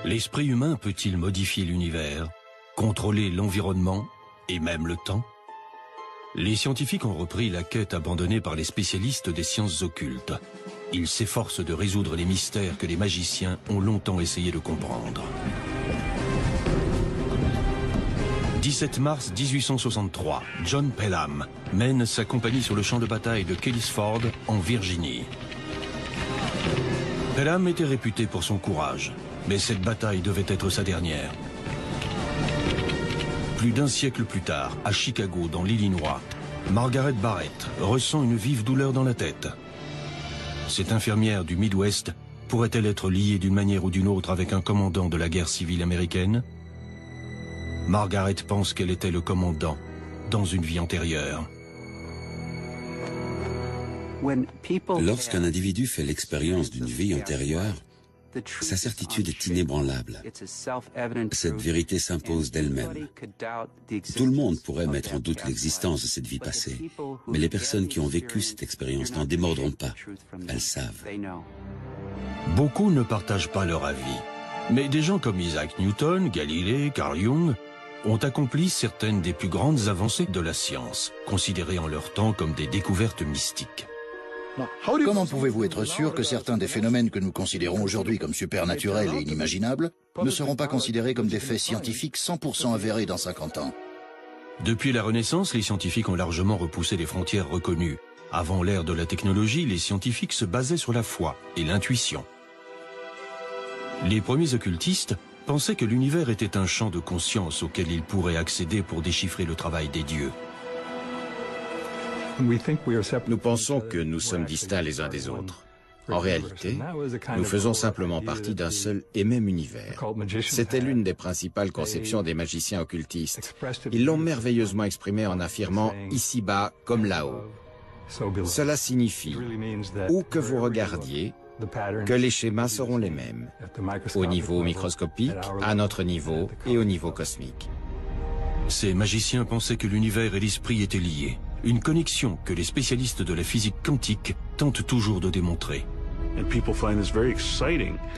L'esprit humain peut-il modifier l'univers, contrôler l'environnement et même le temps? Les scientifiques ont repris la quête abandonnée par les spécialistes des sciences occultes. Ils s'efforcent de résoudre les mystères que les magiciens ont longtemps essayé de comprendre. 17 mars 1863, John Pelham mène sa compagnie sur le champ de bataille de Kellysford, en Virginie. Pelham était réputé pour son courage, mais cette bataille devait être sa dernière. Plus d'un siècle plus tard, à Chicago, dans l'Illinois, Margaret Barrett ressent une vive douleur dans la tête. Cette infirmière du Midwest pourrait-elle être liée d'une manière ou d'une autre avec un commandant de la guerre civile américaine? Margaret pense qu'elle était le commandant dans une vie antérieure. Lorsqu'un individu fait l'expérience d'une vie antérieure, sa certitude est inébranlable. Cette vérité s'impose d'elle-même. Tout le monde pourrait mettre en doute l'existence de cette vie passée, mais les personnes qui ont vécu cette expérience n'en démordront pas. Elles savent. Beaucoup ne partagent pas leur avis, mais des gens comme Isaac Newton, Galilée, Carl Jung ont accompli certaines des plus grandes avancées de la science, considérées en leur temps comme des découvertes mystiques. Comment pouvez-vous être sûr que certains des phénomènes que nous considérons aujourd'hui comme supernaturels et inimaginables ne seront pas considérés comme des faits scientifiques 100% avérés dans 50 ans? Depuis la Renaissance, les scientifiques ont largement repoussé les frontières reconnues. Avant l'ère de la technologie, les scientifiques se basaient sur la foi et l'intuition. Les premiers occultistes pensaient que l'univers était un champ de conscience auquel ils pourraient accéder pour déchiffrer le travail des dieux. Nous pensons que nous sommes distincts les uns des autres. En réalité, nous faisons simplement partie d'un seul et même univers. C'était l'une des principales conceptions des magiciens occultistes. Ils l'ont merveilleusement exprimé en affirmant « ici-bas comme là-haut ». Cela signifie, où que vous regardiez, que les schémas seront les mêmes, au niveau microscopique, à notre niveau et au niveau cosmique. Ces magiciens pensaient que l'univers et l'esprit étaient liés, une connexion que les spécialistes de la physique quantique tentent toujours de démontrer.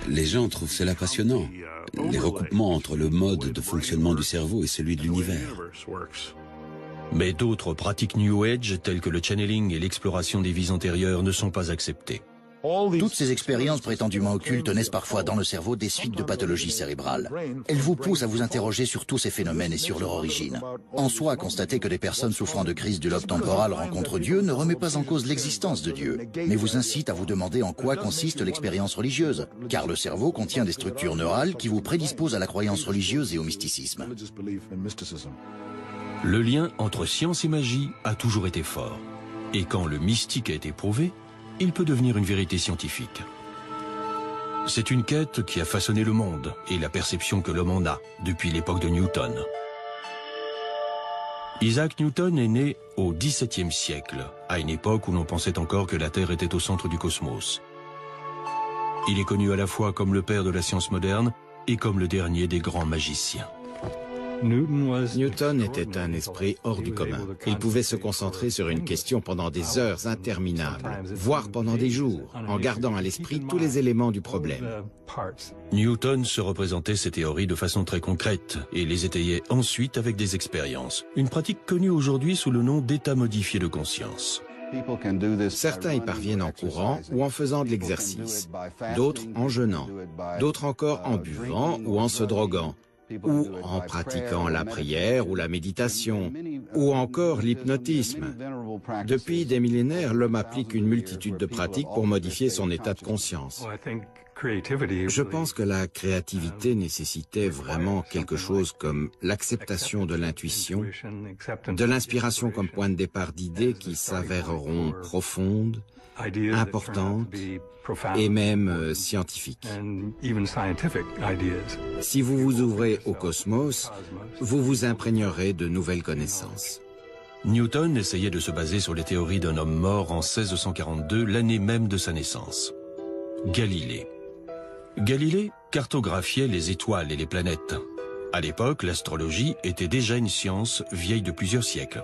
Les gens trouvent cela passionnant, les recoupements entre le mode de fonctionnement du cerveau et celui de l'univers. Mais d'autres pratiques New Age, telles que le channeling et l'exploration des vies antérieures, ne sont pas acceptées. Toutes ces expériences prétendument occultes naissent parfois dans le cerveau des suites de pathologies cérébrales. Elles vous poussent à vous interroger sur tous ces phénomènes et sur leur origine. En soi, constater que des personnes souffrant de crise du lobe temporal rencontrent Dieu ne remet pas en cause l'existence de Dieu, mais vous incite à vous demander en quoi consiste l'expérience religieuse, car le cerveau contient des structures neurales qui vous prédisposent à la croyance religieuse et au mysticisme. Le lien entre science et magie a toujours été fort. Et quand le mystique a été prouvé, il peut devenir une vérité scientifique. C'est une quête qui a façonné le monde et la perception que l'homme en a depuis l'époque de Newton. Isaac Newton est né au XVIIe siècle, à une époque où l'on pensait encore que la Terre était au centre du cosmos. Il est connu à la fois comme le père de la science moderne et comme le dernier des grands magiciens. Newton était un esprit hors du commun. Il pouvait se concentrer sur une question pendant des heures interminables, voire pendant des jours, en gardant à l'esprit tous les éléments du problème. Newton se représentait ses théories de façon très concrète et les étayait ensuite avec des expériences. Une pratique connue aujourd'hui sous le nom d'état modifié de conscience. Certains y parviennent en courant ou en faisant de l'exercice, d'autres en jeûnant, d'autres encore en buvant ou en se droguant, ou en pratiquant la prière ou la méditation, ou encore l'hypnotisme. Depuis des millénaires, l'homme applique une multitude de pratiques pour modifier son état de conscience. Je pense que la créativité nécessitait vraiment quelque chose comme l'acceptation de l'intuition, de l'inspiration comme point de départ d'idées qui s'avéreront profondes, importantes et même scientifiques. Si vous vous ouvrez au cosmos, vous vous imprégnerez de nouvelles connaissances. Newton essayait de se baser sur les théories d'un homme mort en 1642, l'année même de sa naissance. Galilée. Galilée cartographiait les étoiles et les planètes. À l'époque, l'astrologie était déjà une science vieille de plusieurs siècles.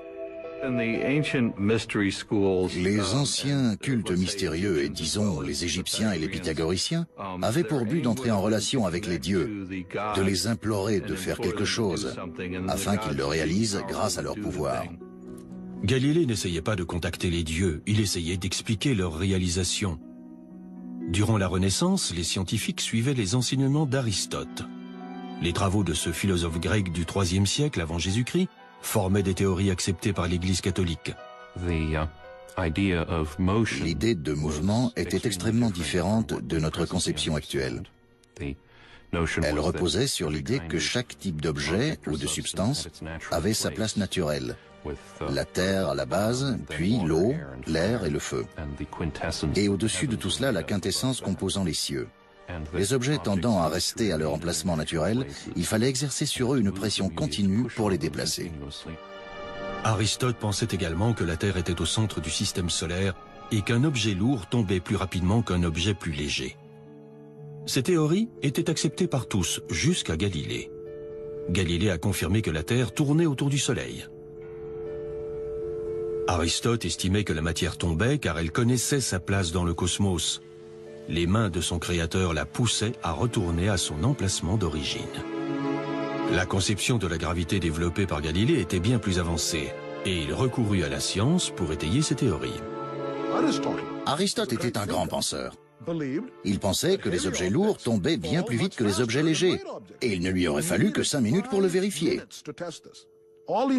Les anciens cultes mystérieux, et disons les Égyptiens et les Pythagoriciens, avaient pour but d'entrer en relation avec les dieux, de les implorer de faire quelque chose, afin qu'ils le réalisent grâce à leur pouvoir. Galilée n'essayait pas de contacter les dieux, il essayait d'expliquer leur réalisation. Durant la Renaissance, les scientifiques suivaient les enseignements d'Aristote. Les travaux de ce philosophe grec du IIIe siècle avant Jésus-Christ formaient des théories acceptées par l'Église catholique. L'idée de mouvement était extrêmement différente de notre conception actuelle. Elle reposait sur l'idée que chaque type d'objet ou de substance avait sa place naturelle. La terre à la base, puis l'eau, l'air et le feu. Et au-dessus de tout cela, la quintessence composant les cieux. Les objets tendant à rester à leur emplacement naturel, il fallait exercer sur eux une pression continue pour les déplacer. Aristote pensait également que la Terre était au centre du système solaire et qu'un objet lourd tombait plus rapidement qu'un objet plus léger. Ces théories étaient acceptées par tous, jusqu'à Galilée. Galilée a confirmé que la Terre tournait autour du Soleil. Aristote estimait que la matière tombait car elle connaissait sa place dans le cosmos. Les mains de son créateur la poussaient à retourner à son emplacement d'origine. La conception de la gravité développée par Galilée était bien plus avancée, et il recourut à la science pour étayer ses théories. Aristote était un grand penseur. Il pensait que les objets lourds tombaient bien plus vite que les objets légers, et il ne lui aurait fallu que 5 minutes pour le vérifier.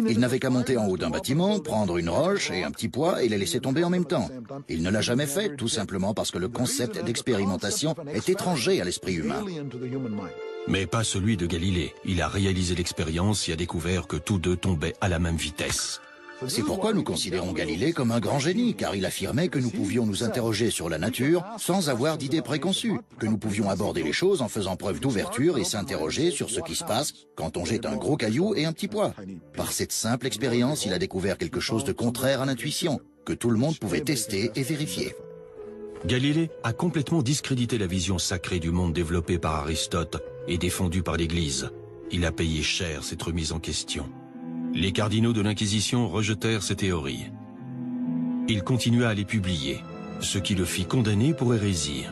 Il n'avait qu'à monter en haut d'un bâtiment, prendre une roche et un petit poids et les laisser tomber en même temps. Il ne l'a jamais fait, tout simplement parce que le concept d'expérimentation est étranger à l'esprit humain. Mais pas celui de Galilée. Il a réalisé l'expérience et a découvert que tous deux tombaient à la même vitesse. C'est pourquoi nous considérons Galilée comme un grand génie, car il affirmait que nous pouvions nous interroger sur la nature sans avoir d'idées préconçues, que nous pouvions aborder les choses en faisant preuve d'ouverture et s'interroger sur ce qui se passe quand on jette un gros caillou et un petit poids. Par cette simple expérience, il a découvert quelque chose de contraire à l'intuition, que tout le monde pouvait tester et vérifier. Galilée a complètement discrédité la vision sacrée du monde développée par Aristote et défendue par l'Église. Il a payé cher cette remise en question. Les cardinaux de l'Inquisition rejetèrent ces théories. Il continua à les publier, ce qui le fit condamner pour hérésie.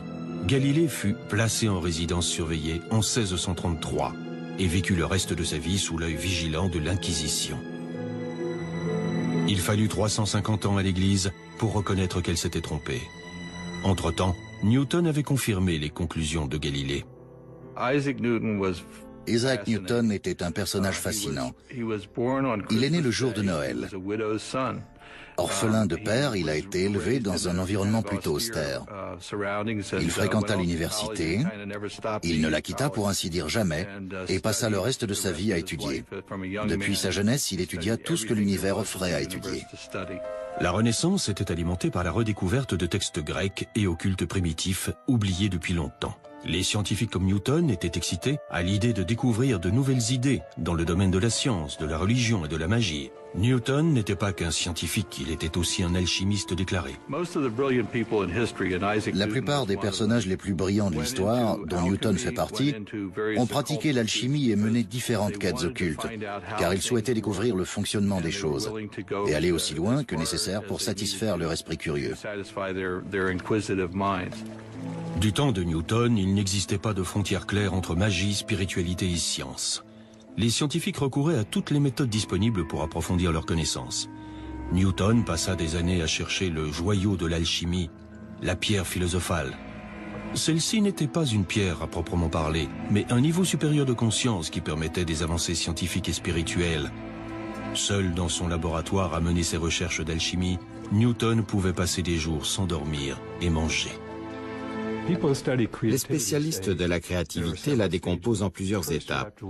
Galilée fut placé en résidence surveillée en 1633 et vécut le reste de sa vie sous l'œil vigilant de l'Inquisition. Il fallut 350 ans à l'Église pour reconnaître qu'elle s'était trompée. Entre-temps, Newton avait confirmé les conclusions de Galilée. Isaac Newton était un personnage fascinant. Il est né le jour de Noël. Orphelin de père, il a été élevé dans un environnement plutôt austère. Il fréquenta l'université, il ne la quitta pour ainsi dire jamais, et passa le reste de sa vie à étudier. Depuis sa jeunesse, il étudia tout ce que l'univers offrait à étudier. La Renaissance était alimentée par la redécouverte de textes grecs et occultes primitifs, oubliés depuis longtemps. Les scientifiques comme Newton étaient excités à l'idée de découvrir de nouvelles idées dans le domaine de la science, de la religion et de la magie. Newton n'était pas qu'un scientifique, il était aussi un alchimiste déclaré. La plupart des personnages les plus brillants de l'histoire, dont Newton fait partie, ont pratiqué l'alchimie et mené différentes quêtes occultes, car ils souhaitaient découvrir le fonctionnement des choses et aller aussi loin que nécessaire pour satisfaire leur esprit curieux. Du temps de Newton, il n'existait pas de frontière claire entre magie, spiritualité et science. Les scientifiques recouraient à toutes les méthodes disponibles pour approfondir leurs connaissances. Newton passa des années à chercher le joyau de l'alchimie, la pierre philosophale. Celle-ci n'était pas une pierre à proprement parler, mais un niveau supérieur de conscience qui permettait des avancées scientifiques et spirituelles. Seul dans son laboratoire à mener ses recherches d'alchimie, Newton pouvait passer des jours sans dormir et manger. Les spécialistes de la créativité la décomposent en plusieurs étapes.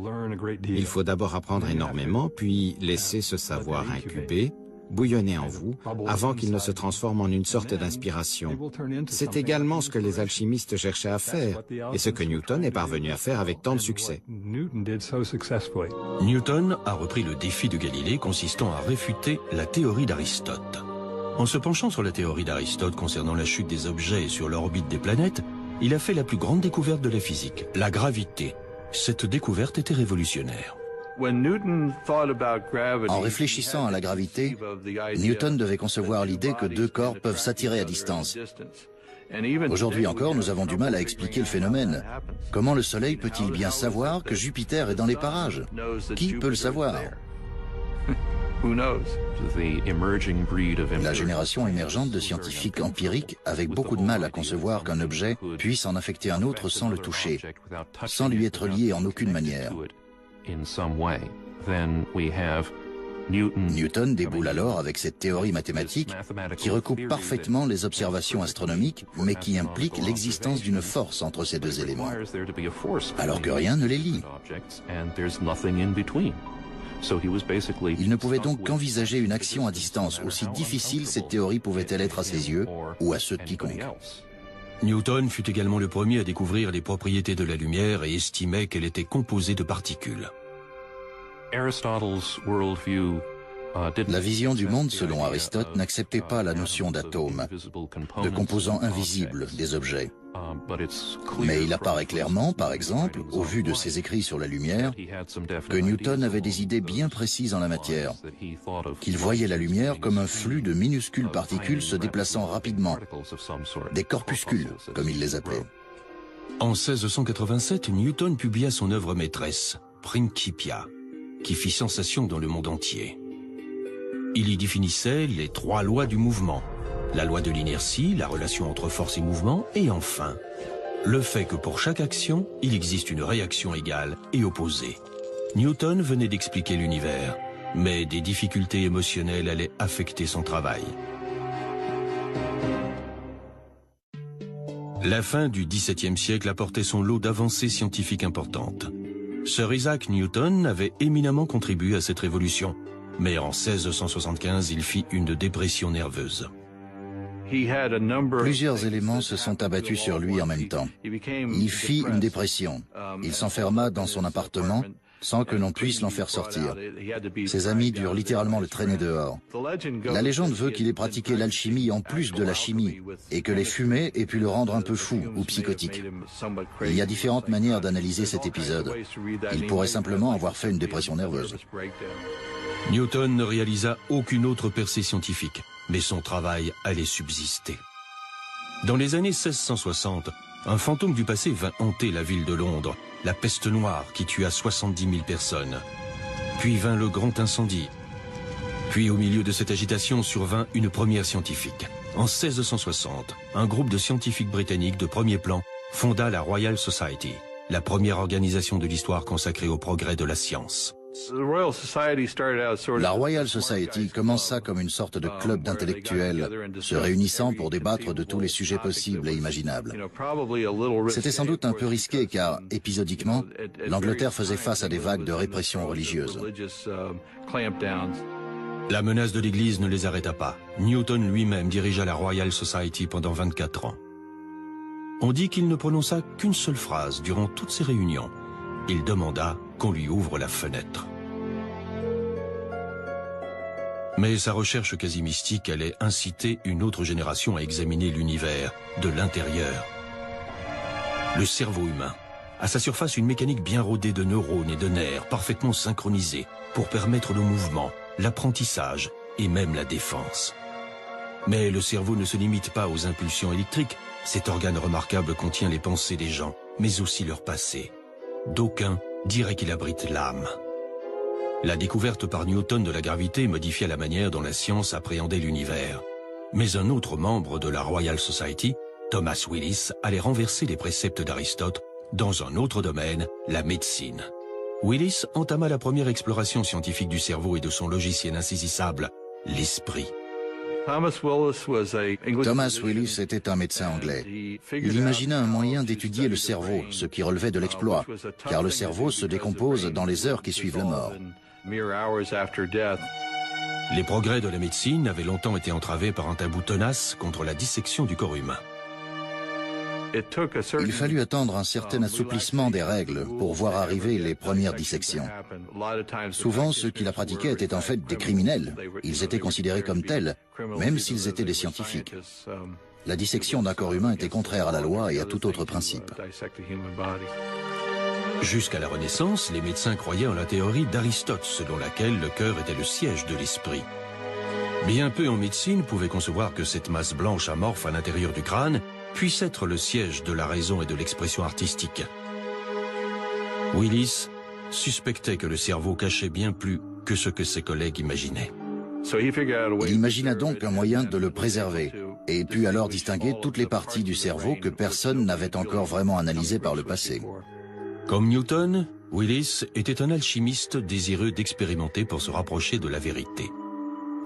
Il faut d'abord apprendre énormément, puis laisser ce savoir incuber, bouillonner en vous, avant qu'il ne se transforme en une sorte d'inspiration. C'est également ce que les alchimistes cherchaient à faire, et ce que Newton est parvenu à faire avec tant de succès. Newton a repris le défi de Galilée consistant à réfuter la théorie d'Aristote. En se penchant sur la théorie d'Aristote concernant la chute des objets et sur l'orbite des planètes, il a fait la plus grande découverte de la physique, la gravité. Cette découverte était révolutionnaire. En réfléchissant à la gravité, Newton devait concevoir l'idée que deux corps peuvent s'attirer à distance. Aujourd'hui encore, nous avons du mal à expliquer le phénomène. Comment le Soleil peut-il bien savoir que Jupiter est dans les parages? Qui peut le savoir? La génération émergente de scientifiques empiriques avec beaucoup de mal à concevoir qu'un objet puisse en affecter un autre sans le toucher, sans lui être lié en aucune manière. Newton déboule alors avec cette théorie mathématique qui recoupe parfaitement les observations astronomiques, mais qui implique l'existence d'une force entre ces deux éléments, alors que rien ne les lie. Il ne pouvait donc qu'envisager une action à distance, aussi difficile cette théorie pouvait-elle être à ses yeux ou à ceux de quiconque. Newton fut également le premier à découvrir les propriétés de la lumière et estimait qu'elle était composée de particules. La vision du monde, selon Aristote, n'acceptait pas la notion d'atome, de composants invisibles des objets. Mais il apparaît clairement, par exemple, au vu de ses écrits sur la lumière, que Newton avait des idées bien précises en la matière, qu'il voyait la lumière comme un flux de minuscules particules se déplaçant rapidement, des corpuscules, comme il les appelait. En 1687, Newton publia son œuvre maîtresse, Principia, qui fit sensation dans le monde entier. Il y définissait les trois lois du mouvement, la loi de l'inertie, la relation entre force et mouvement, et enfin, le fait que pour chaque action, il existe une réaction égale et opposée. Newton venait d'expliquer l'univers, mais des difficultés émotionnelles allaient affecter son travail. La fin du XVIIe siècle apportait son lot d'avancées scientifiques importantes. Sir Isaac Newton avait éminemment contribué à cette révolution, mais en 1675, il fit une dépression nerveuse. Plusieurs éléments se sont abattus sur lui en même temps. Il fit une dépression. Il s'enferma dans son appartement sans que l'on puisse l'en faire sortir. Ses amis durent littéralement le traîner dehors. La légende veut qu'il ait pratiqué l'alchimie en plus de la chimie et que les fumées aient pu le rendre un peu fou ou psychotique. Il y a différentes manières d'analyser cet épisode. Il pourrait simplement avoir fait une dépression nerveuse. Newton ne réalisa aucune autre percée scientifique, mais son travail allait subsister. Dans les années 1660, un fantôme du passé vint hanter la ville de Londres, la peste noire qui tua 70 000 personnes. Puis vint le grand incendie. Puis au milieu de cette agitation survint une première scientifique. En 1660, un groupe de scientifiques britanniques de premier plan fonda la Royal Society, la première organisation de l'histoire consacrée au progrès de la science. La Royal Society commença comme une sorte de club d'intellectuels se réunissant pour débattre de tous les sujets possibles et imaginables. C'était sans doute un peu risqué car, épisodiquement, l'Angleterre faisait face à des vagues de répression religieuse. La menace de l'Église ne les arrêta pas. Newton lui-même dirigea la Royal Society pendant 24 ans. On dit qu'il ne prononça qu'une seule phrase durant toutes ces réunions. Il demanda qu'on lui ouvre la fenêtre. Mais sa recherche quasi mystique allait inciter une autre génération à examiner l'univers de l'intérieur. Le cerveau humain. À sa surface, une mécanique bien rodée de neurones et de nerfs, parfaitement synchronisés, pour permettre le mouvement, l'apprentissage et même la défense. Mais le cerveau ne se limite pas aux impulsions électriques. Cet organe remarquable contient les pensées des gens, mais aussi leur passé. D'aucuns diraient qu'il abrite l'âme. La découverte par Newton de la gravité modifia la manière dont la science appréhendait l'univers. Mais un autre membre de la Royal Society, Thomas Willis, allait renverser les préceptes d'Aristote dans un autre domaine, la médecine. Willis entama la première exploration scientifique du cerveau et de son logiciel insaisissable, l'esprit. Thomas Willis était un médecin anglais. Il imagina un moyen d'étudier le cerveau, ce qui relevait de l'exploit, car le cerveau se décompose dans les heures qui suivent la mort. Les progrès de la médecine avaient longtemps été entravés par un tabou tenace contre la dissection du corps humain. Il fallut attendre un certain assouplissement des règles pour voir arriver les premières dissections. Souvent, ceux qui la pratiquaient étaient en fait des criminels. Ils étaient considérés comme tels, même s'ils étaient des scientifiques. La dissection d'un corps humain était contraire à la loi et à tout autre principe. Jusqu'à la Renaissance, les médecins croyaient en la théorie d'Aristote, selon laquelle le cœur était le siège de l'esprit. Bien peu en médecine pouvaient concevoir que cette masse blanche amorphe à l'intérieur du crâne puisse être le siège de la raison et de l'expression artistique. Willis suspectait que le cerveau cachait bien plus que ce que ses collègues imaginaient. Il imagina donc un moyen de le préserver et put alors distinguer toutes les parties du cerveau que personne n'avait encore vraiment analysées par le passé. Comme Newton, Willis était un alchimiste désireux d'expérimenter pour se rapprocher de la vérité.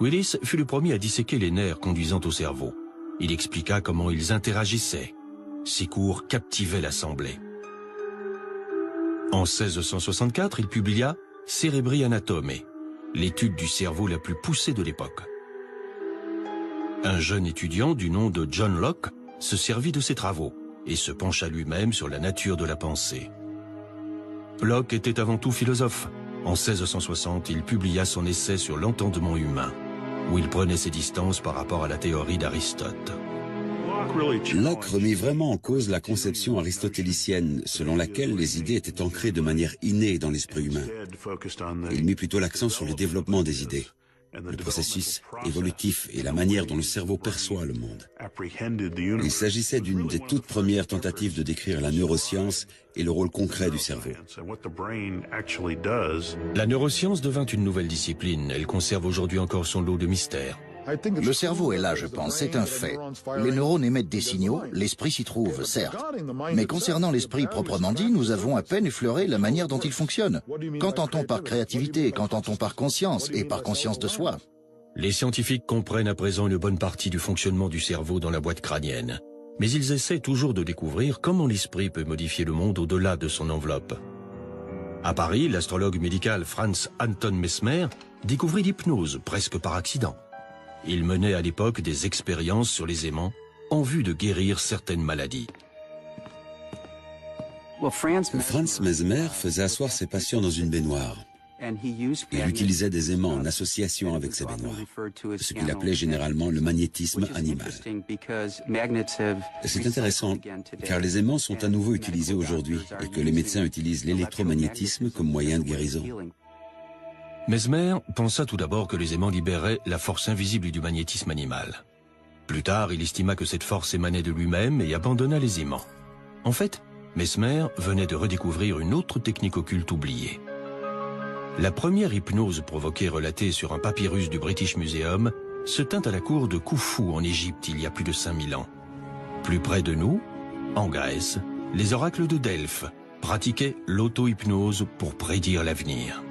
Willis fut le premier à disséquer les nerfs conduisant au cerveau. Il expliqua comment ils interagissaient. Ses cours captivaient l'assemblée. En 1664, il publia Cerebri Anatome, l'étude du cerveau la plus poussée de l'époque. Un jeune étudiant du nom de John Locke se servit de ses travaux et se pencha lui-même sur la nature de la pensée. Locke était avant tout philosophe. En 1660, il publia son essai sur l'entendement humain, où il prenait ses distances par rapport à la théorie d'Aristote. Locke remit vraiment en cause la conception aristotélicienne, selon laquelle les idées étaient ancrées de manière innée dans l'esprit humain. Il mit plutôt l'accent sur le développement des idées, le processus évolutif et la manière dont le cerveau perçoit le monde. Il s'agissait d'une des toutes premières tentatives de décrire la neuroscience et le rôle concret du cerveau. La neuroscience devint une nouvelle discipline. Elle conserve aujourd'hui encore son lot de mystères. Le cerveau est là, je pense, c'est un fait. Les neurones émettent des signaux, l'esprit s'y trouve, certes. Mais concernant l'esprit proprement dit, nous avons à peine effleuré la manière dont il fonctionne. Qu'entend-on par créativité? Qu'entend-on par conscience et par conscience de soi? Les scientifiques comprennent à présent une bonne partie du fonctionnement du cerveau dans la boîte crânienne. Mais ils essaient toujours de découvrir comment l'esprit peut modifier le monde au-delà de son enveloppe. À Paris, l'astrologue médical Franz Anton Mesmer découvrit l'hypnose presque par accident. Il menait à l'époque des expériences sur les aimants en vue de guérir certaines maladies. Franz Mesmer faisait asseoir ses patients dans une baignoire. Il utilisait des aimants en association avec ces baignoires, ce qu'il appelait généralement le magnétisme animal. C'est intéressant, car les aimants sont à nouveau utilisés aujourd'hui et que les médecins utilisent l'électromagnétisme comme moyen de guérison. Mesmer pensa tout d'abord que les aimants libéraient la force invisible du magnétisme animal. Plus tard, il estima que cette force émanait de lui-même et abandonna les aimants. En fait, Mesmer venait de redécouvrir une autre technique occulte oubliée. La première hypnose provoquée relatée sur un papyrus du British Museum se tint à la cour de Khufu en Égypte il y a plus de 5000 ans. Plus près de nous, en Grèce, les oracles de Delphes pratiquaient l'auto-hypnose pour prédire l'avenir.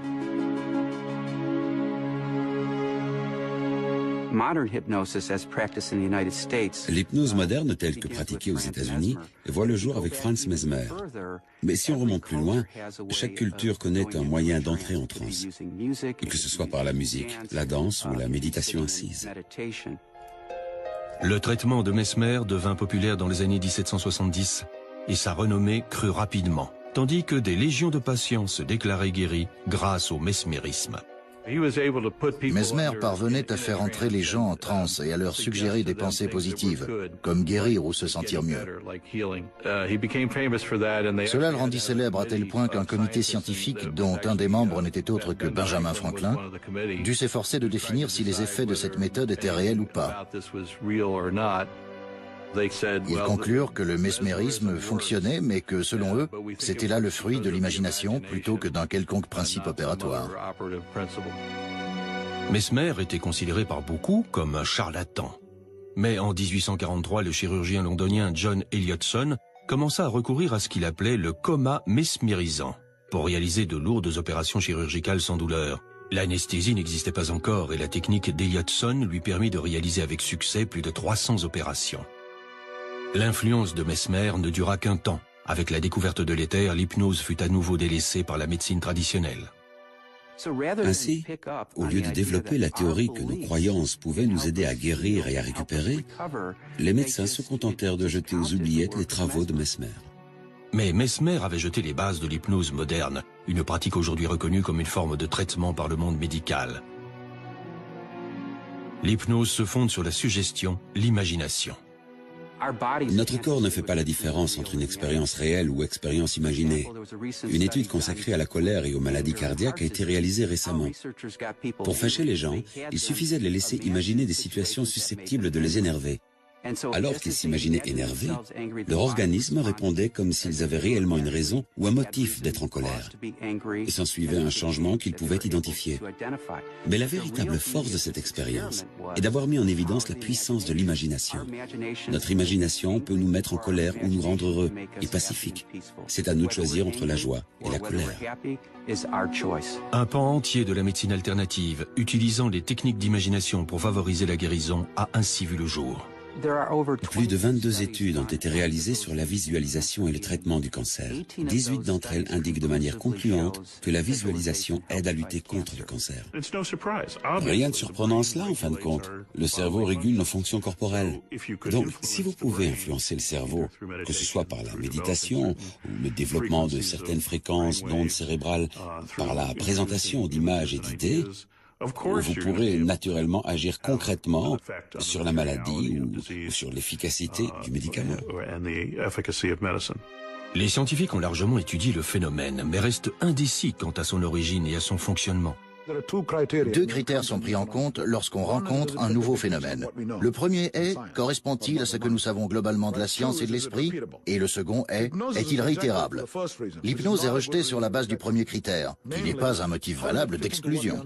L'hypnose moderne telle que pratiquée aux États-Unis voit le jour avec Franz Mesmer. Mais si on remonte plus loin, chaque culture connaît un moyen d'entrer en transe, que ce soit par la musique, la danse ou la méditation assise. Le traitement de Mesmer devint populaire dans les années 1770 et sa renommée crut rapidement, tandis que des légions de patients se déclaraient guéris grâce au mesmérisme. Mesmer parvenait à faire entrer les gens en transe et à leur suggérer des pensées positives, comme guérir ou se sentir mieux. Cela le rendit célèbre à tel point qu'un comité scientifique, dont un des membres n'était autre que Benjamin Franklin, dut s'efforcer de définir si les effets de cette méthode étaient réels ou pas. Ils conclurent que le mesmérisme fonctionnait, mais que, selon eux, c'était là le fruit de l'imagination plutôt que d'un quelconque principe opératoire. Mesmer était considéré par beaucoup comme un charlatan. Mais en 1843, le chirurgien londonien John Elliotson commença à recourir à ce qu'il appelait le coma mesmérisant pour réaliser de lourdes opérations chirurgicales sans douleur. L'anesthésie n'existait pas encore et la technique d'Elliotson lui permit de réaliser avec succès plus de 300 opérations. L'influence de Mesmer ne dura qu'un temps. Avec la découverte de l'éther, l'hypnose fut à nouveau délaissée par la médecine traditionnelle. Ainsi, au lieu de développer la théorie que nos croyances pouvaient nous aider à guérir et à récupérer, les médecins se contentèrent de jeter aux oubliettes les travaux de Mesmer. Mais Mesmer avait jeté les bases de l'hypnose moderne, une pratique aujourd'hui reconnue comme une forme de traitement par le monde médical. L'hypnose se fonde sur la suggestion, l'imagination. Notre corps ne fait pas la différence entre une expérience réelle ou expérience imaginée. Une étude consacrée à la colère et aux maladies cardiaques a été réalisée récemment. Pour fâcher les gens, il suffisait de les laisser imaginer des situations susceptibles de les énerver. Alors qu'ils s'imaginaient énervés, leur organisme répondait comme s'ils avaient réellement une raison ou un motif d'être en colère. Et s'ensuivait un changement qu'ils pouvaient identifier. Mais la véritable force de cette expérience est d'avoir mis en évidence la puissance de l'imagination. Notre imagination peut nous mettre en colère ou nous rendre heureux et pacifiques. C'est à nous de choisir entre la joie et la colère. Un pan entier de la médecine alternative, utilisant les techniques d'imagination pour favoriser la guérison, a ainsi vu le jour. Plus de 22 études ont été réalisées sur la visualisation et le traitement du cancer. 18 d'entre elles indiquent de manière concluante que la visualisation aide à lutter contre le cancer. Rien de surprenant en cela, en fin de compte. Le cerveau régule nos fonctions corporelles. Donc, si vous pouvez influencer le cerveau, que ce soit par la méditation ou le développement de certaines fréquences d'ondes cérébrales, par la présentation d'images et d'idées, vous pourrez naturellement agir concrètement sur la maladie ou sur l'efficacité du médicament. Les scientifiques ont largement étudié le phénomène, mais restent indécis quant à son origine et à son fonctionnement. Deux critères sont pris en compte lorsqu'on rencontre un nouveau phénomène. Le premier est, correspond-il à ce que nous savons globalement de la science et de l'esprit? Et le second est-il réitérable? L'hypnose est rejetée sur la base du premier critère, qui n'est pas un motif valable d'exclusion.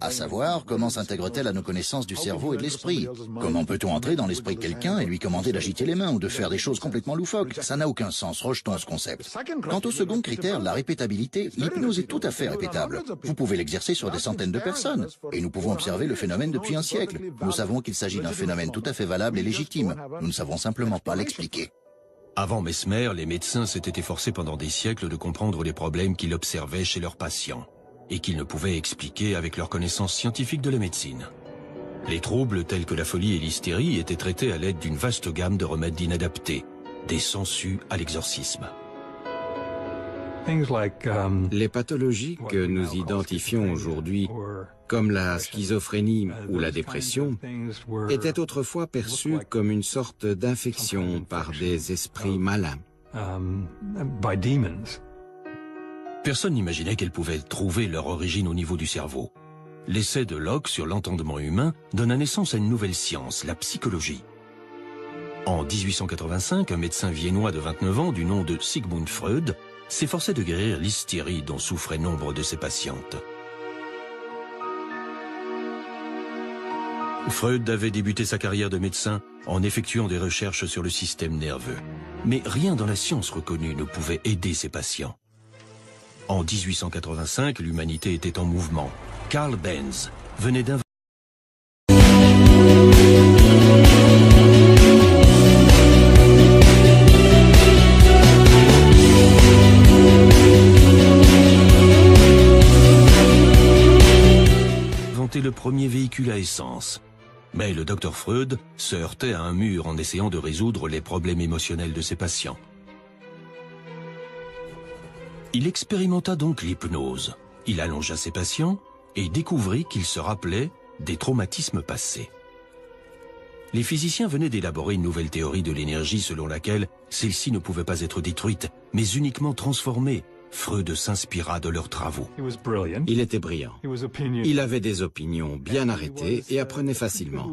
À savoir, comment s'intègre-t-elle à nos connaissances du cerveau et de l'esprit? Comment peut-on entrer dans l'esprit de quelqu'un et lui commander d'agiter les mains ou de faire des choses complètement loufoques? Ça n'a aucun sens, rejetons ce concept. Quant au second critère, la répétabilité, l'hypnose est tout à fait répétable. Vous pouvez l'exercer sur des centaines de personnes, et nous pouvons observer le phénomène depuis un siècle. Nous savons qu'il s'agit d'un phénomène tout à fait valable et légitime. Nous ne savons simplement pas l'expliquer. Avant Mesmer, les médecins s'étaient efforcés pendant des siècles de comprendre les problèmes qu'ils observaient chez leurs patients, et qu'ils ne pouvaient expliquer avec leur connaissance scientifique de la médecine. Les troubles tels que la folie et l'hystérie étaient traités à l'aide d'une vaste gamme de remèdes inadaptés, des sangsues à l'exorcisme. Les pathologies que nous identifions aujourd'hui, comme la schizophrénie ou la dépression, étaient autrefois perçues comme une sorte d'infection par des esprits malins. Personne n'imaginait qu'elles pouvaient trouver leur origine au niveau du cerveau. L'essai de Locke sur l'entendement humain donne naissance à une nouvelle science, la psychologie. En 1885, un médecin viennois de 29 ans du nom de Sigmund Freud s'efforçait de guérir l'hystérie dont souffraient nombre de ses patientes. Freud avait débuté sa carrière de médecin en effectuant des recherches sur le système nerveux. Mais rien dans la science reconnue ne pouvait aider ses patients. En 1885, l'humanité était en mouvement. Carl Benz venait d'inventer le premier véhicule à essence. Mais le docteur Freud se heurtait à un mur en essayant de résoudre les problèmes émotionnels de ses patients. Il expérimenta donc l'hypnose. Il allongea ses patients et découvrit qu'ils se rappelaient des traumatismes passés. Les physiciens venaient d'élaborer une nouvelle théorie de l'énergie selon laquelle celle-ci ne pouvait pas être détruite, mais uniquement transformée. Freud s'inspira de leurs travaux. Il était brillant. Il avait des opinions bien arrêtées et apprenait facilement.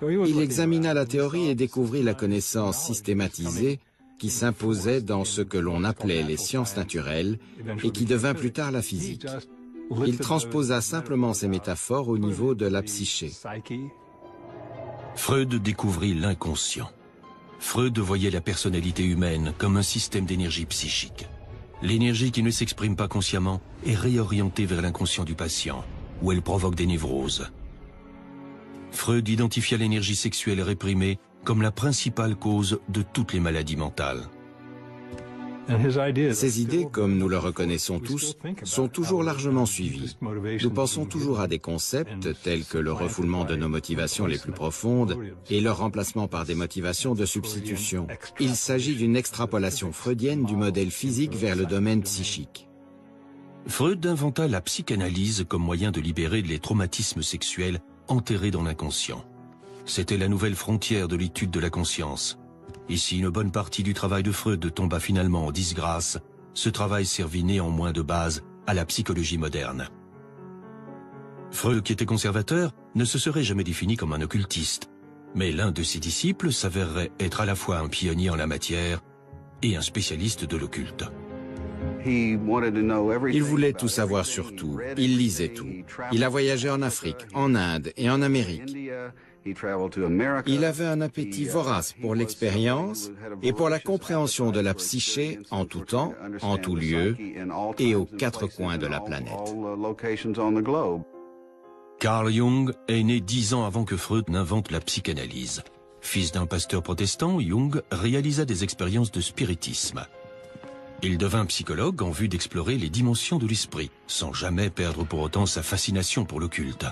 Il examina la théorie et découvrit la connaissance systématisée qui s'imposait dans ce que l'on appelait les sciences naturelles et qui devint plus tard la physique. Il transposa simplement ces métaphores au niveau de la psyché. Freud découvrit l'inconscient. Freud voyait la personnalité humaine comme un système d'énergie psychique. L'énergie qui ne s'exprime pas consciemment est réorientée vers l'inconscient du patient, où elle provoque des névroses. Freud identifia l'énergie sexuelle réprimée comme la principale cause de toutes les maladies mentales. Ces idées, comme nous le reconnaissons tous, sont toujours largement suivies. Nous pensons toujours à des concepts tels que le refoulement de nos motivations les plus profondes et leur remplacement par des motivations de substitution. Il s'agit d'une extrapolation freudienne du modèle physique vers le domaine psychique. Freud inventa la psychanalyse comme moyen de libérer les traumatismes sexuels enterrés dans l'inconscient. C'était la nouvelle frontière de l'étude de la conscience. Et si une bonne partie du travail de Freud tomba finalement en disgrâce, ce travail servit néanmoins de base à la psychologie moderne. Freud, qui était conservateur, ne se serait jamais défini comme un occultiste, mais l'un de ses disciples s'avérerait être à la fois un pionnier en la matière et un spécialiste de l'occulte. Il voulait tout savoir sur tout, il lisait tout. Il a voyagé en Afrique, en Inde et en Amérique. Il avait un appétit vorace pour l'expérience et pour la compréhension de la psyché en tout temps, en tout lieu et aux quatre coins de la planète. Carl Jung est né 10 ans avant que Freud n'invente la psychanalyse. Fils d'un pasteur protestant, Jung réalisa des expériences de spiritisme. Il devint psychologue en vue d'explorer les dimensions de l'esprit, sans jamais perdre pour autant sa fascination pour l'occulte.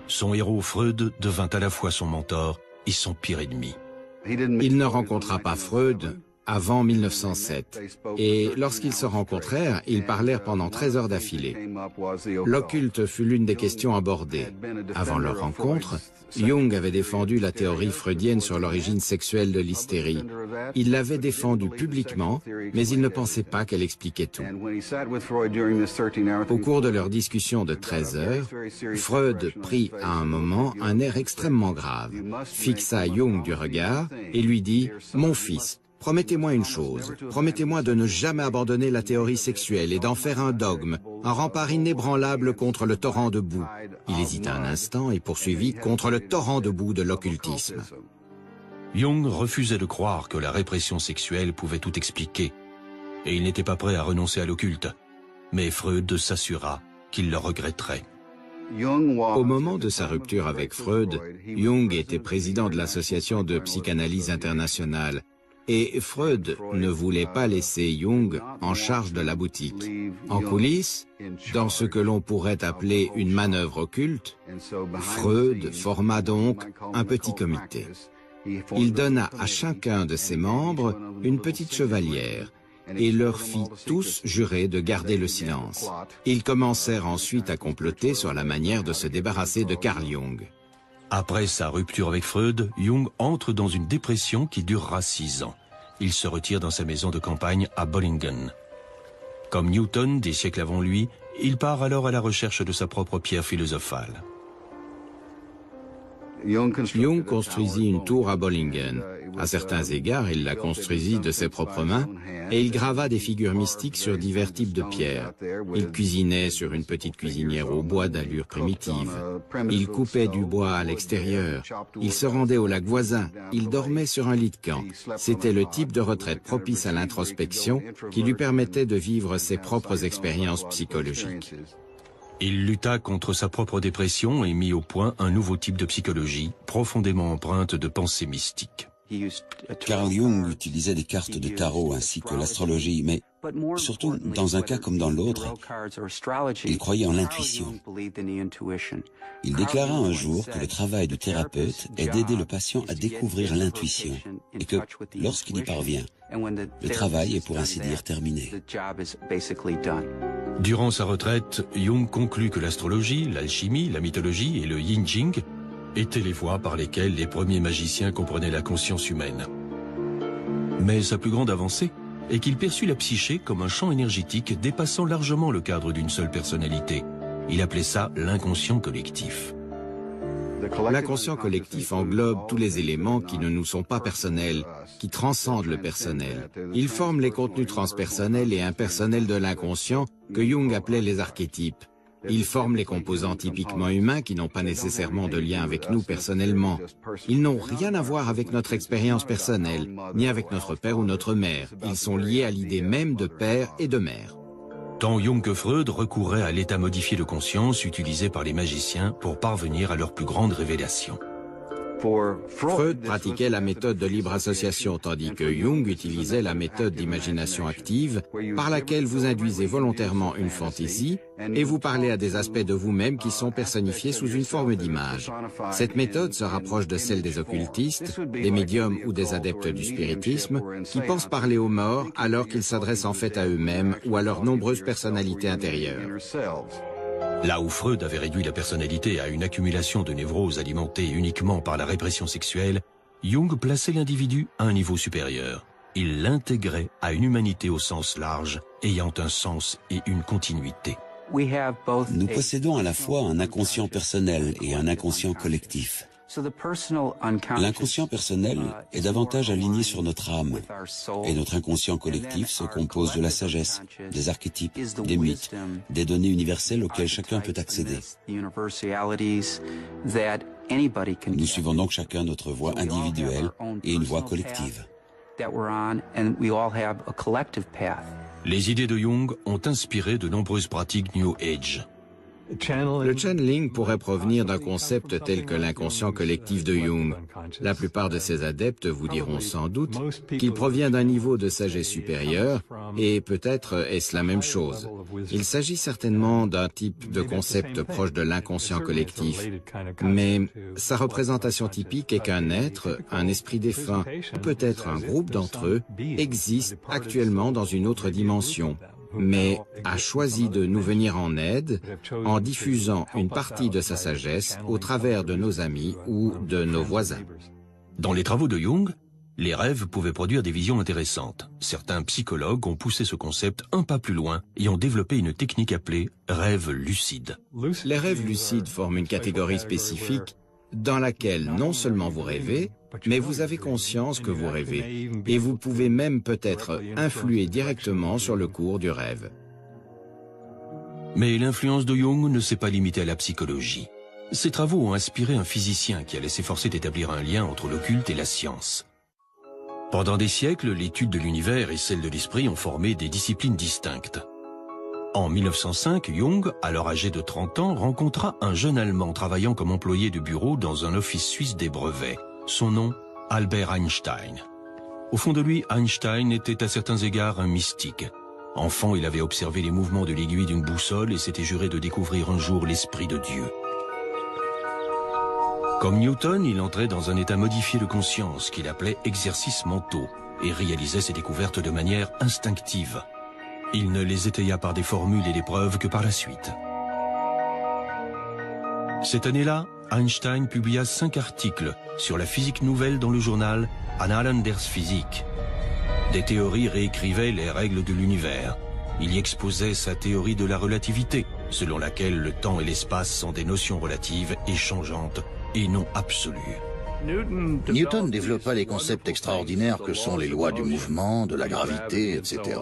Son héros Freud devint à la fois son mentor et son pire ennemi. Il ne rencontra pas Freud avant 1907. Et lorsqu'ils se rencontrèrent, ils parlèrent pendant 13 heures d'affilée. L'occulte fut l'une des questions abordées. Avant leur rencontre, Jung avait défendu la théorie freudienne sur l'origine sexuelle de l'hystérie. Il l'avait défendue publiquement, mais il ne pensait pas qu'elle expliquait tout. Au cours de leur discussion de 13 heures, Freud prit à un moment un air extrêmement grave, fixa Jung du regard et lui dit « Mon fils, promettez-moi une chose, promettez-moi de ne jamais abandonner la théorie sexuelle et d'en faire un dogme, un rempart inébranlable contre le torrent de boue. » Il hésita un instant et poursuivit « contre le torrent de boue de l'occultisme ». Jung refusait de croire que la répression sexuelle pouvait tout expliquer, et il n'était pas prêt à renoncer à l'occulte. Mais Freud s'assura qu'il le regretterait. Au moment de sa rupture avec Freud, Jung était président de l'Association de psychanalyse internationale. Et Freud ne voulait pas laisser Jung en charge de la boutique. En coulisses, dans ce que l'on pourrait appeler une manœuvre occulte, Freud forma donc un petit comité. Il donna à chacun de ses membres une petite chevalière et leur fit tous jurer de garder le silence. Ils commencèrent ensuite à comploter sur la manière de se débarrasser de Carl Jung. Après sa rupture avec Freud, Jung entre dans une dépression qui durera 6 ans. Il se retire dans sa maison de campagne à Bollingen. Comme Newton, des siècles avant lui, il part alors à la recherche de sa propre pierre philosophale. Jung construisit une tour à Bollingen. À certains égards, il la construisit de ses propres mains et il grava des figures mystiques sur divers types de pierres. Il cuisinait sur une petite cuisinière au bois d'allure primitive. Il coupait du bois à l'extérieur. Il se rendait au lac voisin. Il dormait sur un lit de camp. C'était le type de retraite propice à l'introspection qui lui permettait de vivre ses propres expériences psychologiques. Il lutta contre sa propre dépression et mit au point un nouveau type de psychologie, profondément empreinte de pensées mystiques. Carl Jung utilisait des cartes de tarot ainsi que l'astrologie, mais surtout, dans un cas comme dans l'autre, il croyait en l'intuition. Il déclara un jour que le travail du thérapeute est d'aider le patient à découvrir l'intuition et que, lorsqu'il y parvient, le travail est pour ainsi dire terminé. Durant sa retraite, Jung conclut que l'astrologie, l'alchimie, la mythologie et le yin-jing étaient les voies par lesquelles les premiers magiciens comprenaient la conscience humaine. Mais sa plus grande avancée est qu'il perçut la psyché comme un champ énergétique dépassant largement le cadre d'une seule personnalité. Il appelait ça l'inconscient collectif. L'inconscient collectif englobe tous les éléments qui ne nous sont pas personnels, qui transcendent le personnel. Il forme les contenus transpersonnels et impersonnels de l'inconscient que Jung appelait les archétypes. Il forme les composants typiquement humains qui n'ont pas nécessairement de lien avec nous personnellement. Ils n'ont rien à voir avec notre expérience personnelle, ni avec notre père ou notre mère. Ils sont liés à l'idée même de père et de mère. Tant Jung que Freud recouraient à l'état modifié de conscience utilisé par les magiciens pour parvenir à leur plus grande révélation. Freud pratiquait la méthode de libre association, tandis que Jung utilisait la méthode d'imagination active, par laquelle vous induisez volontairement une fantaisie et vous parlez à des aspects de vous-même qui sont personnifiés sous une forme d'image. Cette méthode se rapproche de celle des occultistes, des médiums ou des adeptes du spiritisme, qui pensent parler aux morts alors qu'ils s'adressent en fait à eux-mêmes ou à leurs nombreuses personnalités intérieures. Là où Freud avait réduit la personnalité à une accumulation de névroses alimentées uniquement par la répression sexuelle, Jung plaçait l'individu à un niveau supérieur. Il l'intégrait à une humanité au sens large, ayant un sens et une continuité. Nous possédons à la fois un inconscient personnel et un inconscient collectif. L'inconscient personnel est davantage aligné sur notre âme, et notre inconscient collectif se compose de la sagesse, des archétypes, des mythes, des données universelles auxquelles chacun peut accéder. Nous suivons donc chacun notre voie individuelle et une voie collective. Les idées de Jung ont inspiré de nombreuses pratiques New Age. Le channeling pourrait provenir d'un concept tel que l'inconscient collectif de Jung. La plupart de ses adeptes vous diront sans doute qu'il provient d'un niveau de sagesse supérieur, et peut-être est-ce la même chose. Il s'agit certainement d'un type de concept proche de l'inconscient collectif, mais sa représentation typique est qu'un être, un esprit défunt, ou peut-être un groupe d'entre eux, existe actuellement dans une autre dimension, mais a choisi de nous venir en aide en diffusant une partie de sa sagesse au travers de nos amis ou de nos voisins. Dans les travaux de Jung, les rêves pouvaient produire des visions intéressantes. Certains psychologues ont poussé ce concept un pas plus loin et ont développé une technique appelée rêve lucide. Les rêves lucides forment une catégorie spécifique dans laquelle non seulement vous rêvez, mais vous avez conscience que vous rêvez, et vous pouvez même peut-être influer directement sur le cours du rêve. Mais l'influence de Jung ne s'est pas limitée à la psychologie. Ses travaux ont inspiré un physicien qui allait s'efforcer d'établir un lien entre l'occulte et la science. Pendant des siècles, l'étude de l'univers et celle de l'esprit ont formé des disciplines distinctes. En 1905, Jung, alors âgé de 30 ans, rencontra un jeune Allemand travaillant comme employé de bureau dans un office suisse des brevets. Son nom, Albert Einstein. Au fond de lui, Einstein était à certains égards un mystique. Enfant, il avait observé les mouvements de l'aiguille d'une boussole et s'était juré de découvrir un jour l'esprit de Dieu. Comme Newton, il entrait dans un état modifié de conscience qu'il appelait exercices mentaux et réalisait ses découvertes de manière instinctive. Il ne les étaya par des formules et des preuves que par la suite. Cette année-là, Einstein publia 5 articles sur la physique nouvelle dans le journal Annalen der Physik. Des théories réécrivaient les règles de l'univers. Il y exposait sa théorie de la relativité, selon laquelle le temps et l'espace sont des notions relatives et changeantes et non absolues. Newton développa les concepts extraordinaires que sont les lois du mouvement, de la gravité, etc.,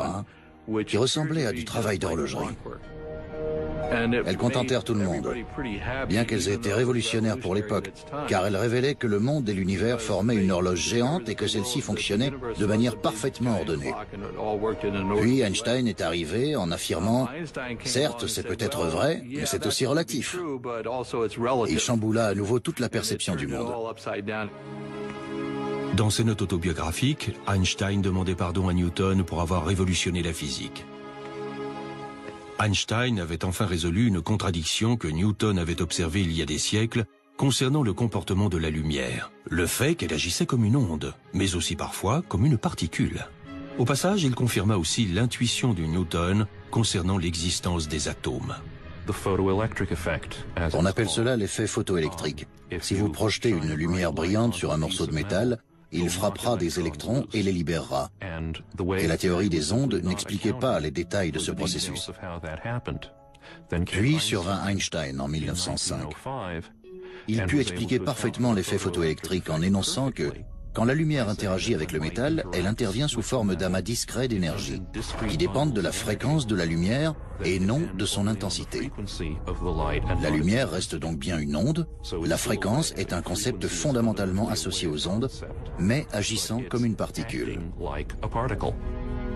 qui ressemblaient à du travail d'horlogerie. Elles contentèrent tout le monde, bien qu'elles aient été révolutionnaires pour l'époque, car elles révélaient que le monde et l'univers formaient une horloge géante et que celle-ci fonctionnait de manière parfaitement ordonnée. Puis Einstein est arrivé en affirmant « Certes, c'est peut-être vrai, mais c'est aussi relatif ». Il chamboula à nouveau toute la perception du monde. Dans ses notes autobiographiques, Einstein demandait pardon à Newton pour avoir révolutionné la physique. Einstein avait enfin résolu une contradiction que Newton avait observée il y a des siècles concernant le comportement de la lumière. Le fait qu'elle agissait comme une onde, mais aussi parfois comme une particule. Au passage, il confirma aussi l'intuition de Newton concernant l'existence des atomes. On appelle cela l'effet photoélectrique. Si vous projetez une lumière brillante sur un morceau de métal, il frappera des électrons et les libérera. Et la théorie des ondes n'expliquait pas les détails de ce processus. Puis survint Einstein en 1905. Il put expliquer parfaitement l'effet photoélectrique en énonçant que, quand la lumière interagit avec le métal, elle intervient sous forme d'amas discrets d'énergie, qui dépendent de la fréquence de la lumière et non de son intensité. La lumière reste donc bien une onde, la fréquence est un concept fondamentalement associé aux ondes, mais agissant comme une particule.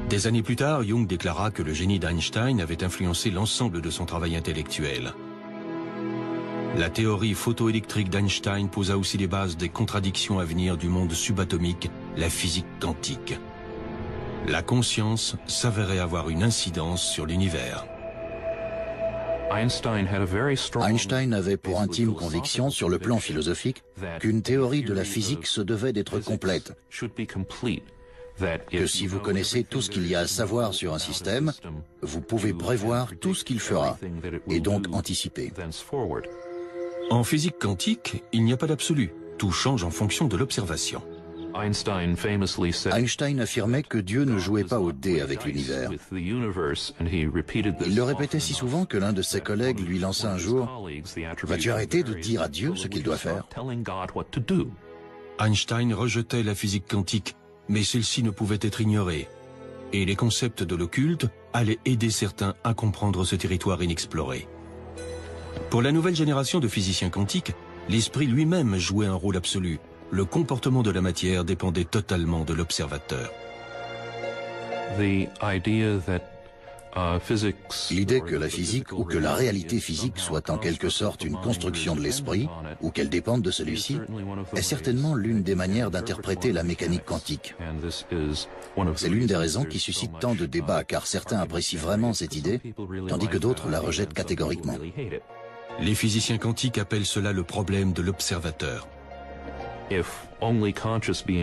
Des années plus tard, Jung déclara que le génie d'Einstein avait influencé l'ensemble de son travail intellectuel. La théorie photoélectrique d'Einstein posa aussi les bases des contradictions à venir du monde subatomique, la physique quantique. La conscience s'avérait avoir une incidence sur l'univers. Einstein avait pour intime conviction, sur le plan philosophique, qu'une théorie de la physique se devait d'être complète, que si vous connaissez tout ce qu'il y a à savoir sur un système, vous pouvez prévoir tout ce qu'il fera, et donc anticiper. En physique quantique, il n'y a pas d'absolu. Tout change en fonction de l'observation. Einstein affirmait que Dieu ne jouait pas au dé avec l'univers. Il le répétait si souvent que l'un de ses collègues lui lança un jour « Vas-tu arrêter de dire à Dieu ce qu'il doit faire ?» Einstein rejetait la physique quantique, mais celle-ci ne pouvait être ignorée. Et les concepts de l'occulte allaient aider certains à comprendre ce territoire inexploré. Pour la nouvelle génération de physiciens quantiques, l'esprit lui-même jouait un rôle absolu. Le comportement de la matière dépendait totalement de l'observateur. L'idée que la physique ou que la réalité physique soit en quelque sorte une construction de l'esprit, ou qu'elle dépende de celui-ci, est certainement l'une des manières d'interpréter la mécanique quantique. C'est l'une des raisons qui suscite tant de débats, car certains apprécient vraiment cette idée, tandis que d'autres la rejettent catégoriquement. Les physiciens quantiques appellent cela le problème de l'observateur.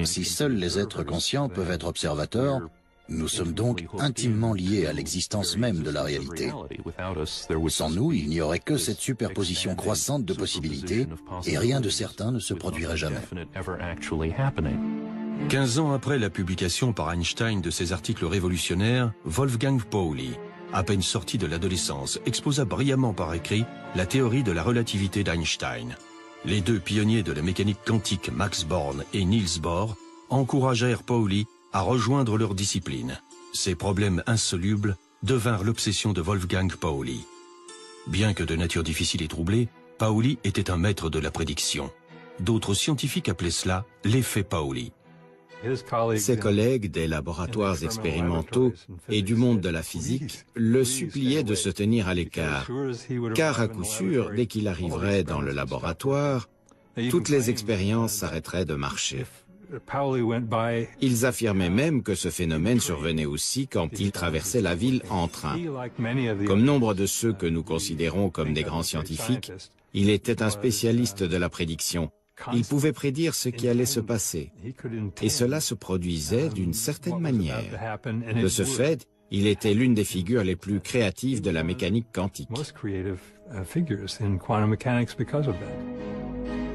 Si seuls les êtres conscients peuvent être observateurs, nous sommes donc intimement liés à l'existence même de la réalité. Sans nous, il n'y aurait que cette superposition croissante de possibilités et rien de certain ne se produirait jamais. 15 ans après la publication par Einstein de ses articles révolutionnaires, Wolfgang Pauli, à peine sorti de l'adolescence, exposa brillamment par écrit la théorie de la relativité d'Einstein. Les deux pionniers de la mécanique quantique, Max Born et Niels Bohr, encouragèrent Pauli à rejoindre leur discipline. Ces problèmes insolubles devinrent l'obsession de Wolfgang Pauli. Bien que de nature difficile et troublée, Pauli était un maître de la prédiction. D'autres scientifiques appelaient cela l'effet Pauli. Ses collègues des laboratoires expérimentaux et du monde de la physique le suppliaient de se tenir à l'écart, car à coup sûr, dès qu'il arriverait dans le laboratoire, toutes les expériences s'arrêteraient de marcher. Ils affirmaient même que ce phénomène survenait aussi quand il traversait la ville en train. Comme nombre de ceux que nous considérons comme des grands scientifiques, il était un spécialiste de la prédiction. Il pouvait prédire ce qui allait se passer. Et cela se produisait d'une certaine manière. De ce fait, il était l'une des figures les plus créatives de la mécanique quantique.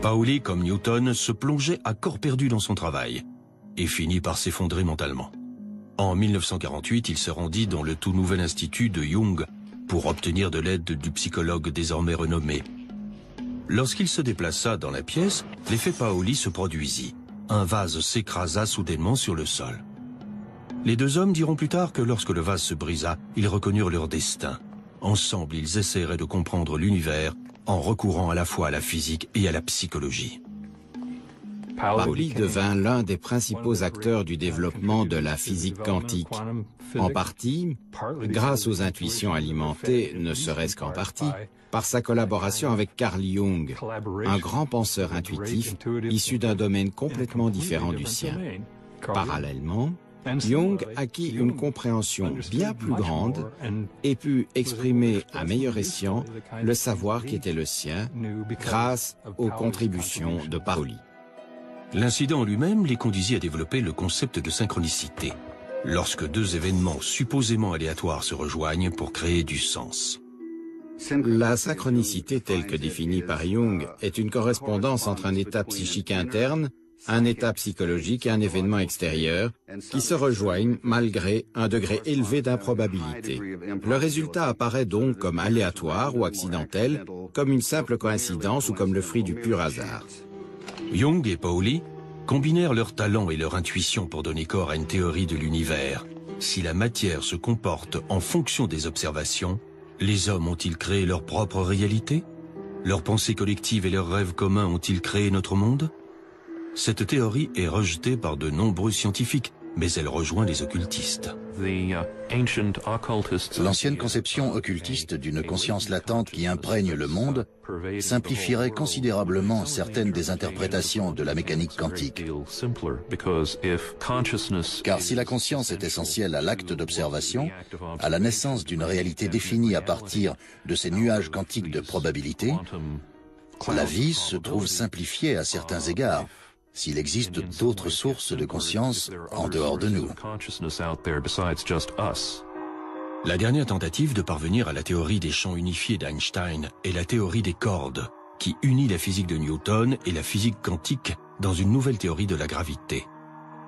Pauli, comme Newton, se plongeait à corps perdu dans son travail et finit par s'effondrer mentalement. En 1948, il se rendit dans le tout nouvel institut de Jung pour obtenir de l'aide du psychologue désormais renommé. Lorsqu'il se déplaça dans la pièce, l'effet Pauli se produisit. Un vase s'écrasa soudainement sur le sol. Les deux hommes diront plus tard que lorsque le vase se brisa, ils reconnurent leur destin. Ensemble, ils essaieraient de comprendre l'univers en recourant à la fois à la physique et à la psychologie. Pauli devint l'un des principaux acteurs du développement de la physique quantique, en partie grâce aux intuitions alimentées, ne serait-ce qu'en partie, par sa collaboration avec Carl Jung, un grand penseur intuitif issu d'un domaine complètement différent du sien. Parallèlement, Jung acquit une compréhension bien plus grande et put exprimer à meilleur escient le savoir qui était le sien grâce aux contributions de Pauli. L'incident lui-même les conduisit à développer le concept de synchronicité, lorsque deux événements supposément aléatoires se rejoignent pour créer du sens. La synchronicité telle que définie par Jung est une correspondance entre un état psychique interne, un état psychologique et un événement extérieur qui se rejoignent malgré un degré élevé d'improbabilité. Le résultat apparaît donc comme aléatoire ou accidentel, comme une simple coïncidence ou comme le fruit du pur hasard. Jung et Pauli combinèrent leur talent et leur intuition pour donner corps à une théorie de l'univers. Si la matière se comporte en fonction des observations, les hommes ont-ils créé leur propre réalité? Leurs pensées collectives et leurs rêves communs ont-ils créé notre monde? Cette théorie est rejetée par de nombreux scientifiques, mais elle rejoint les occultistes. L'ancienne conception occultiste d'une conscience latente qui imprègne le monde simplifierait considérablement certaines des interprétations de la mécanique quantique. Car si la conscience est essentielle à l'acte d'observation, à la naissance d'une réalité définie à partir de ces nuages quantiques de probabilité, la vie se trouve simplifiée à certains égards, s'il existe d'autres sources de conscience en dehors de nous. La dernière tentative de parvenir à la théorie des champs unifiés d'Einstein est la théorie des cordes, qui unit la physique de Newton et la physique quantique dans une nouvelle théorie de la gravité.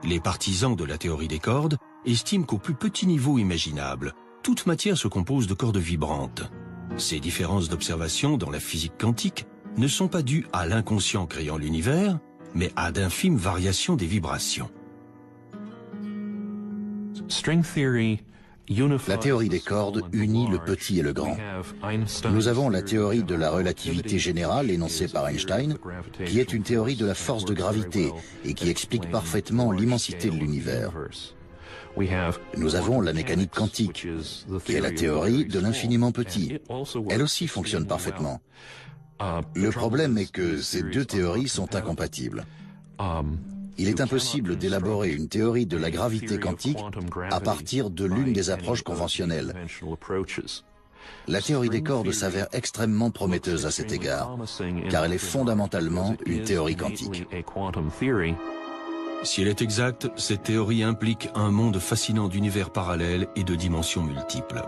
Les partisans de la théorie des cordes estiment qu'au plus petit niveau imaginable, toute matière se compose de cordes vibrantes. Ces différences d'observation dans la physique quantique ne sont pas dues à l'inconscient créant l'univers, mais à d'infimes variations des vibrations. La théorie des cordes unit le petit et le grand. Nous avons la théorie de la relativité générale énoncée par Einstein, qui est une théorie de la force de gravité et qui explique parfaitement l'immensité de l'univers. Nous avons la mécanique quantique, qui est la théorie de l'infiniment petit. Elle aussi fonctionne parfaitement. Le problème est que ces deux théories sont incompatibles. Il est impossible d'élaborer une théorie de la gravité quantique à partir de l'une des approches conventionnelles. La théorie des cordes s'avère extrêmement prometteuse à cet égard, car elle est fondamentalement une théorie quantique. Si elle est exacte, cette théorie implique un monde fascinant d'univers parallèles et de dimensions multiples.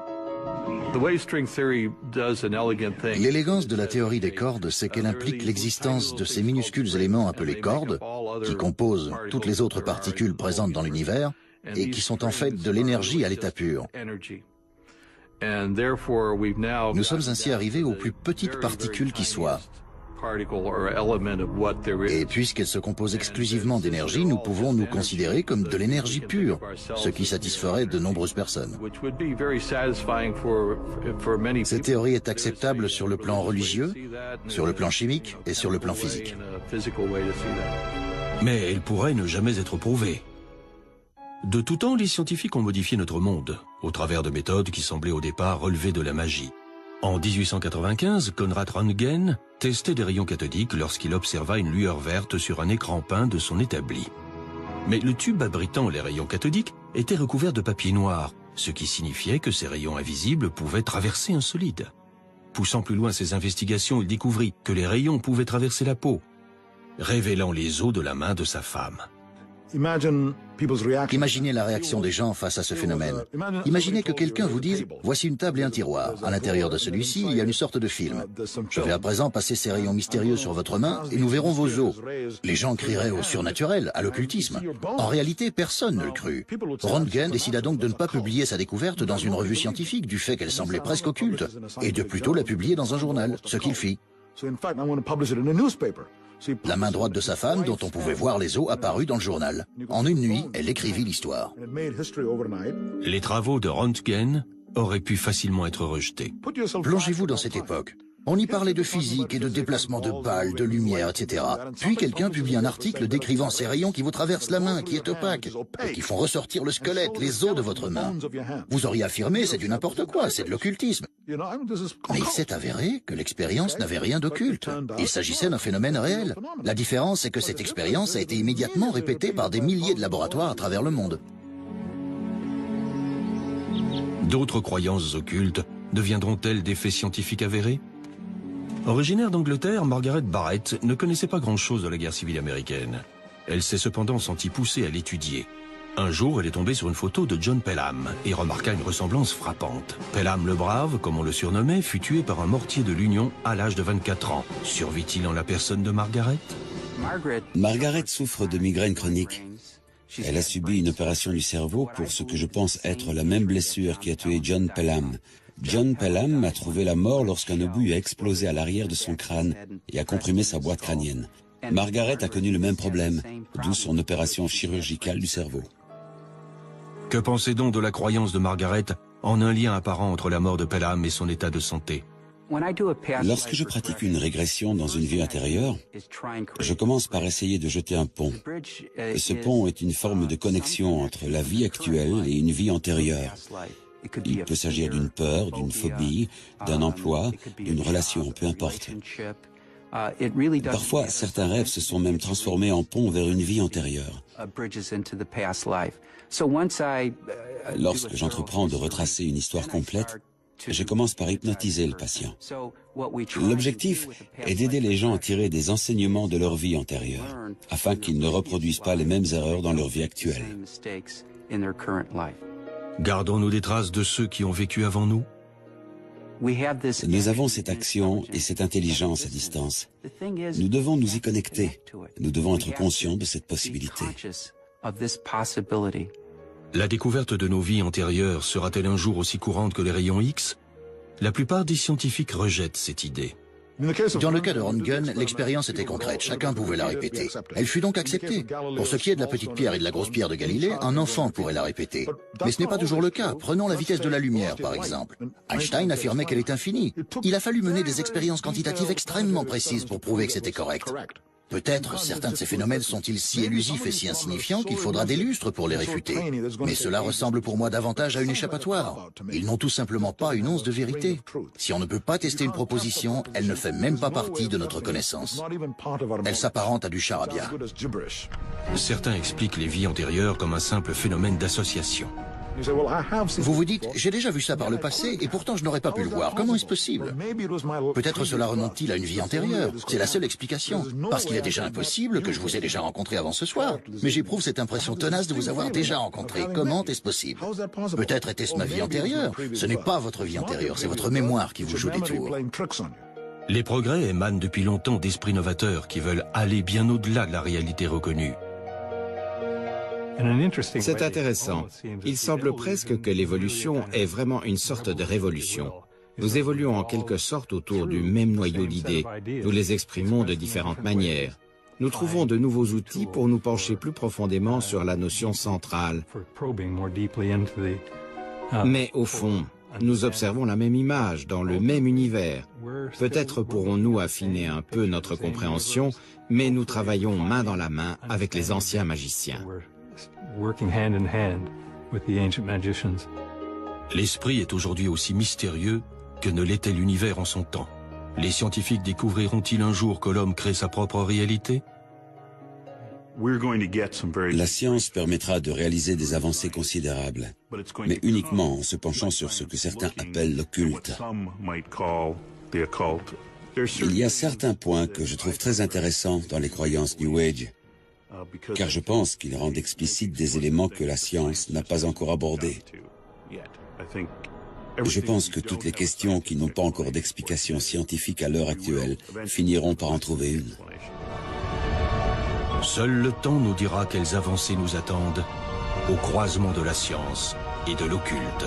L'élégance de la théorie des cordes, c'est qu'elle implique l'existence de ces minuscules éléments appelés cordes, qui composent toutes les autres particules présentes dans l'univers, et qui sont en fait de l'énergie à l'état pur. Nous sommes ainsi arrivés aux plus petites particules qui soient. Et puisqu'elles se composent exclusivement d'énergie, nous pouvons nous considérer comme de l'énergie pure, ce qui satisferait de nombreuses personnes. Cette théorie est acceptable sur le plan religieux, sur le plan chimique et sur le plan physique. Mais elle pourrait ne jamais être prouvée. De tout temps, les scientifiques ont modifié notre monde, au travers de méthodes qui semblaient au départ relever de la magie. En 1895, Konrad Röntgen testait des rayons cathodiques lorsqu'il observa une lueur verte sur un écran peint de son établi. Mais le tube abritant les rayons cathodiques était recouvert de papier noir, ce qui signifiait que ces rayons invisibles pouvaient traverser un solide. Poussant plus loin ses investigations, il découvrit que les rayons pouvaient traverser la peau, révélant les os de la main de sa femme. Imaginez la réaction des gens face à ce phénomène. Imaginez que quelqu'un vous dise « Voici une table et un tiroir. À l'intérieur de celui-ci, il y a une sorte de film. Je vais à présent passer ces rayons mystérieux sur votre main et nous verrons vos os. » Les gens crieraient au surnaturel, à l'occultisme. En réalité, personne ne le crut. Röntgen décida donc de ne pas publier sa découverte dans une revue scientifique du fait qu'elle semblait presque occulte, et de plutôt la publier dans un journal, ce qu'il fit. La main droite de sa femme, dont on pouvait voir les os, apparut dans le journal. En une nuit, elle écrivit l'histoire. Les travaux de Röntgen auraient pu facilement être rejetés. Plongez-vous dans cette époque. On y parlait de physique et de déplacement de balles, de lumière, etc. Puis quelqu'un publie un article décrivant ces rayons qui vous traversent la main, qui est opaque, et qui font ressortir le squelette, les os de votre main. Vous auriez affirmé, c'est du n'importe quoi, c'est de l'occultisme. Mais il s'est avéré que l'expérience n'avait rien d'occulte. Il s'agissait d'un phénomène réel. La différence, c'est que cette expérience a été immédiatement répétée par des milliers de laboratoires à travers le monde. D'autres croyances occultes deviendront-elles des faits scientifiques avérés ? Originaire d'Angleterre, Margaret Barrett ne connaissait pas grand-chose de la guerre civile américaine. Elle s'est cependant sentie poussée à l'étudier. Un jour, elle est tombée sur une photo de John Pelham et remarqua une ressemblance frappante. Pelham le Brave, comme on le surnommait, fut tué par un mortier de l'Union à l'âge de 24 ans. Survit-il en la personne de Margaret ? Margaret souffre de migraine chronique. Elle a subi une opération du cerveau pour ce que je pense être la même blessure qui a tué John Pelham. John Pelham a trouvé la mort lorsqu'un obus a explosé à l'arrière de son crâne et a comprimé sa boîte crânienne. Margaret a connu le même problème, d'où son opération chirurgicale du cerveau. Que pensez donc de la croyance de Margaret en un lien apparent entre la mort de Pelham et son état de santé ? Lorsque je pratique une régression dans une vie antérieure, je commence par essayer de jeter un pont. Ce pont est une forme de connexion entre la vie actuelle et une vie antérieure. Il peut s'agir d'une peur, d'une phobie, d'un emploi, d'une relation, peu importe. Parfois, certains rêves se sont même transformés en pont vers une vie antérieure. Lorsque j'entreprends de retracer une histoire complète, je commence par hypnotiser le patient. L'objectif est d'aider les gens à tirer des enseignements de leur vie antérieure, afin qu'ils ne reproduisent pas les mêmes erreurs dans leur vie actuelle. Gardons-nous des traces de ceux qui ont vécu avant nous ? Nous avons cette action et cette intelligence à distance. Nous devons nous y connecter. Nous devons être conscients de cette possibilité. La découverte de nos vies antérieures sera-t-elle un jour aussi courante que les rayons X? La plupart des scientifiques rejettent cette idée. Dans le cas de Röntgen, l'expérience était concrète, chacun pouvait la répéter. Elle fut donc acceptée. Pour ce qui est de la petite pierre et de la grosse pierre de Galilée, un enfant pourrait la répéter. Mais ce n'est pas toujours le cas. Prenons la vitesse de la lumière, par exemple. Einstein affirmait qu'elle est infinie. Il a fallu mener des expériences quantitatives extrêmement précises pour prouver que c'était correct. Peut-être certains de ces phénomènes sont-ils si élusifs et si insignifiants qu'il faudra des lustres pour les réfuter. Mais cela ressemble pour moi davantage à une échappatoire. Ils n'ont tout simplement pas une once de vérité. Si on ne peut pas tester une proposition, elle ne fait même pas partie de notre connaissance. Elle s'apparente à du charabia. Certains expliquent les vies antérieures comme un simple phénomène d'association. Vous vous dites, j'ai déjà vu ça par le passé et pourtant je n'aurais pas pu le voir. Comment est-ce possible? Peut-être cela remonte-t-il à une vie antérieure. C'est la seule explication. Parce qu'il est déjà impossible que je vous ai déjà rencontré avant ce soir. Mais j'éprouve cette impression tenace de vous avoir déjà rencontré. Comment est-ce possible? Peut-être était-ce ma vie antérieure. Ce n'est pas votre vie antérieure, c'est votre mémoire qui vous joue des tours. Les progrès émanent depuis longtemps d'esprits novateurs qui veulent aller bien au-delà de la réalité reconnue. C'est intéressant. Il semble presque que l'évolution est vraiment une sorte de révolution. Nous évoluons en quelque sorte autour du même noyau d'idées. Nous les exprimons de différentes manières. Nous trouvons de nouveaux outils pour nous pencher plus profondément sur la notion centrale. Mais au fond, nous observons la même image dans le même univers. Peut-être pourrons-nous affiner un peu notre compréhension, mais nous travaillons main dans la main avec les anciens magiciens. L'esprit est aujourd'hui aussi mystérieux que ne l'était l'univers en son temps. Les scientifiques découvriront-ils un jour que l'homme crée sa propre réalité? La science permettra de réaliser des avancées considérables, mais uniquement en se penchant sur ce que certains appellent l'occulte. Il y a certains points que je trouve très intéressants dans les croyances New Age, car je pense qu'ils rendent explicites des éléments que la science n'a pas encore abordés. Je pense que toutes les questions qui n'ont pas encore d'explication scientifique à l'heure actuelle finiront par en trouver une. Seul le temps nous dira quelles avancées nous attendent au croisement de la science et de l'occulte.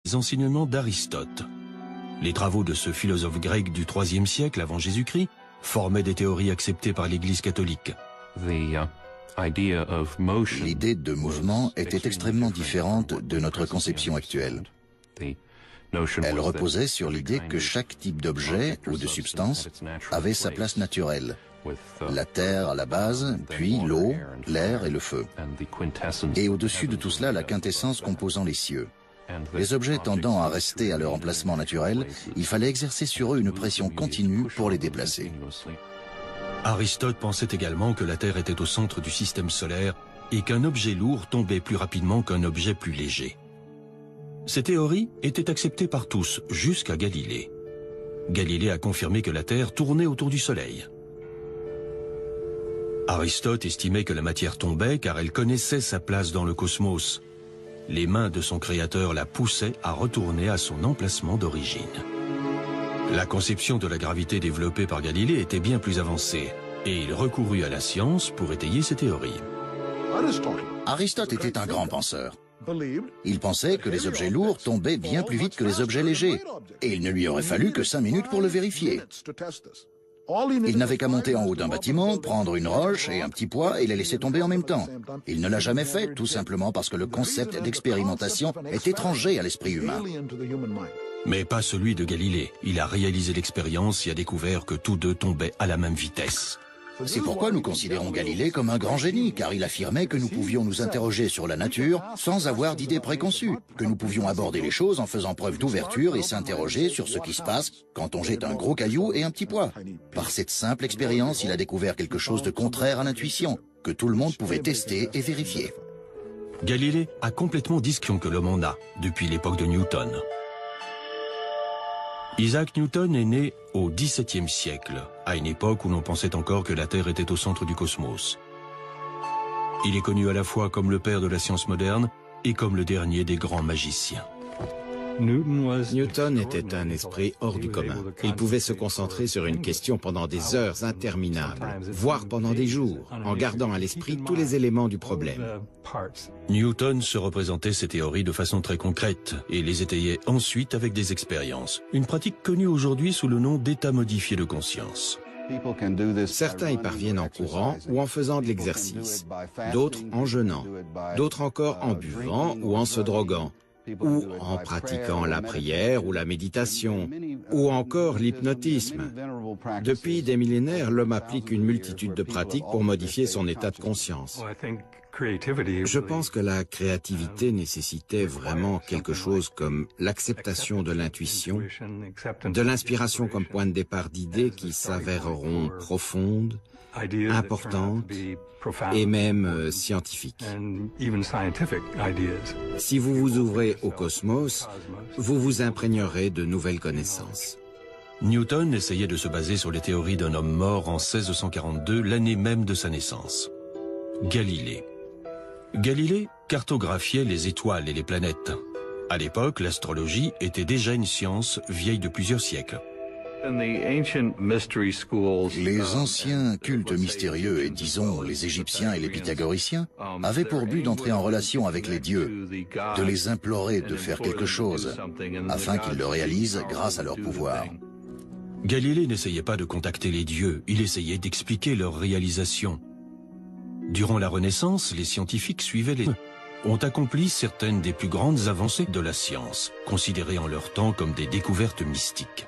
Les enseignements d'Aristote. Les travaux de ce philosophe grec du IIIe siècle avant Jésus-Christ formaient des théories acceptées par l'Église catholique. L'idée de mouvement était extrêmement différente de notre conception actuelle. Elle reposait sur l'idée que chaque type d'objet ou de substance avait sa place naturelle. La terre à la base, puis l'eau, l'air et le feu. Et au-dessus de tout cela, la quintessence composant les cieux. Les objets tendant à rester à leur emplacement naturel, il fallait exercer sur eux une pression continue pour les déplacer. Aristote pensait également que la Terre était au centre du système solaire et qu'un objet lourd tombait plus rapidement qu'un objet plus léger. Ces théories étaient acceptées par tous, jusqu'à Galilée. Galilée a confirmé que la Terre tournait autour du Soleil. Aristote estimait que la matière tombait car elle connaissait sa place dans le cosmos. Les mains de son créateur la poussaient à retourner à son emplacement d'origine. La conception de la gravité développée par Galilée était bien plus avancée, et il recourut à la science pour étayer ses théories. Aristote était un grand penseur. Il pensait que les objets lourds tombaient bien plus vite que les objets légers, et il ne lui aurait fallu que 5 minutes pour le vérifier. Il n'avait qu'à monter en haut d'un bâtiment, prendre une roche et un petit poids et les laisser tomber en même temps. Il ne l'a jamais fait, tout simplement parce que le concept d'expérimentation est étranger à l'esprit humain. Mais pas celui de Galilée. Il a réalisé l'expérience et a découvert que tous deux tombaient à la même vitesse. C'est pourquoi nous considérons Galilée comme un grand génie, car il affirmait que nous pouvions nous interroger sur la nature sans avoir d'idées préconçues, que nous pouvions aborder les choses en faisant preuve d'ouverture et s'interroger sur ce qui se passe quand on jette un gros caillou et un petit poids. Par cette simple expérience, il a découvert quelque chose de contraire à l'intuition, que tout le monde pouvait tester et vérifier. Galilée a complètement discrétion que l'homme en a, depuis l'époque de Newton. Isaac Newton est né au XVIIe siècle, à une époque où l'on pensait encore que la Terre était au centre du cosmos. Il est connu à la fois comme le père de la science moderne et comme le dernier des grands magiciens. Newton était un esprit hors du commun. Il pouvait se concentrer sur une question pendant des heures interminables, voire pendant des jours, en gardant à l'esprit tous les éléments du problème. Newton se représentait ses théories de façon très concrète et les étayait ensuite avec des expériences. Une pratique connue aujourd'hui sous le nom d'état modifié de conscience. Certains y parviennent en courant ou en faisant de l'exercice, d'autres en jeûnant, d'autres encore en buvant ou en se droguant, ou en pratiquant la prière ou la méditation, ou encore l'hypnotisme. Depuis des millénaires, l'homme applique une multitude de pratiques pour modifier son état de conscience. Je pense que la créativité nécessitait vraiment quelque chose comme l'acceptation de l'intuition, de l'inspiration comme point de départ d'idées qui s'avéreront profondes, importantes et même scientifiques. Si vous vous ouvrez au cosmos, vous vous imprégnerez de nouvelles connaissances. Newton essayait de se baser sur les théories d'un homme mort en 1642, l'année même de sa naissance. Galilée. Galilée cartographiait les étoiles et les planètes. À l'époque, l'astrologie était déjà une science vieille de plusieurs siècles. Les anciens cultes mystérieux, et disons les Égyptiens et les Pythagoriciens, avaient pour but d'entrer en relation avec les dieux, de les implorer de faire quelque chose, afin qu'ils le réalisent grâce à leur pouvoir. Galilée n'essayait pas de contacter les dieux, il essayait d'expliquer leur réalisation. Durant la Renaissance, les scientifiques suivaient les ont accompli certaines des plus grandes avancées de la science, considérées en leur temps comme des découvertes mystiques.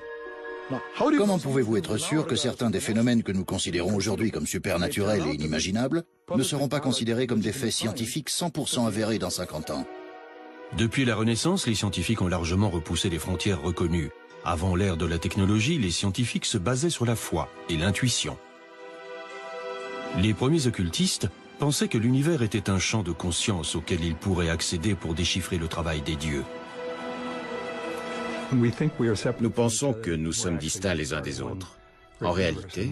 Comment pouvez-vous être sûr que certains des phénomènes que nous considérons aujourd'hui comme supernaturels et inimaginables ne seront pas considérés comme des faits scientifiques 100% avérés dans 50 ans? Depuis la Renaissance, les scientifiques ont largement repoussé les frontières reconnues. Avant l'ère de la technologie, les scientifiques se basaient sur la foi et l'intuition. Les premiers occultistes pensaient que l'univers était un champ de conscience auquel ils pourraient accéder pour déchiffrer le travail des dieux. Nous pensons que nous sommes distincts les uns des autres. En réalité,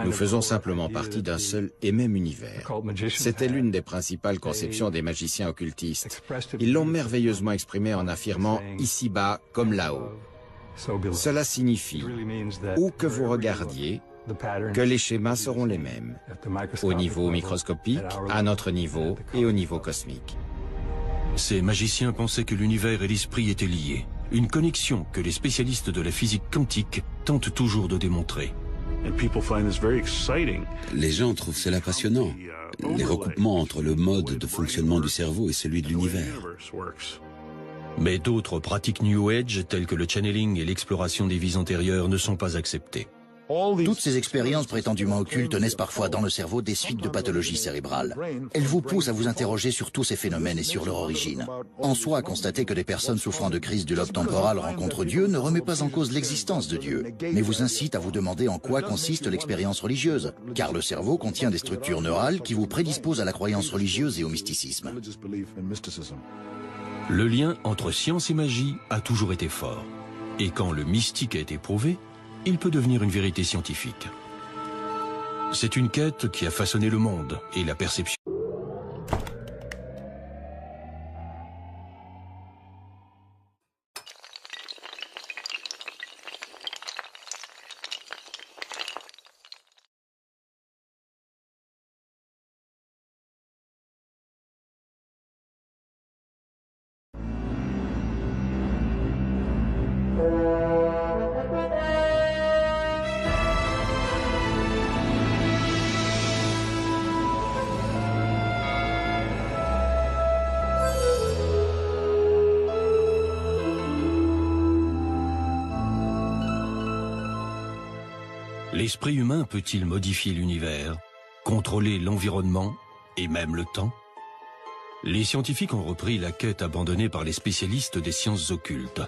nous faisons simplement partie d'un seul et même univers. C'était l'une des principales conceptions des magiciens occultistes. Ils l'ont merveilleusement exprimé en affirmant « ici-bas comme là-haut ». Cela signifie, où que vous regardiez, que les schémas seront les mêmes, au niveau microscopique, à notre niveau et au niveau cosmique. Ces magiciens pensaient que l'univers et l'esprit étaient liés, une connexion que les spécialistes de la physique quantique tentent toujours de démontrer. Les gens trouvent cela passionnant, les recoupements entre le mode de fonctionnement du cerveau et celui de l'univers. Mais d'autres pratiques New Age, telles que le channeling et l'exploration des vies antérieures, ne sont pas acceptées. Toutes ces expériences prétendument occultes naissent parfois dans le cerveau des suites de pathologies cérébrales. Elles vous poussent à vous interroger sur tous ces phénomènes et sur leur origine. En soi, constater que des personnes souffrant de crise du lobe temporal rencontrent Dieu ne remet pas en cause l'existence de Dieu, mais vous incite à vous demander en quoi consiste l'expérience religieuse, car le cerveau contient des structures neurales qui vous prédisposent à la croyance religieuse et au mysticisme. Le lien entre science et magie a toujours été fort. Et quand le mystique a été prouvé, il peut devenir une vérité scientifique. C'est une quête qui a façonné le monde et la perception. L'esprit humain peut-il modifier l'univers, contrôler l'environnement et même le temps? Les scientifiques ont repris la quête abandonnée par les spécialistes des sciences occultes.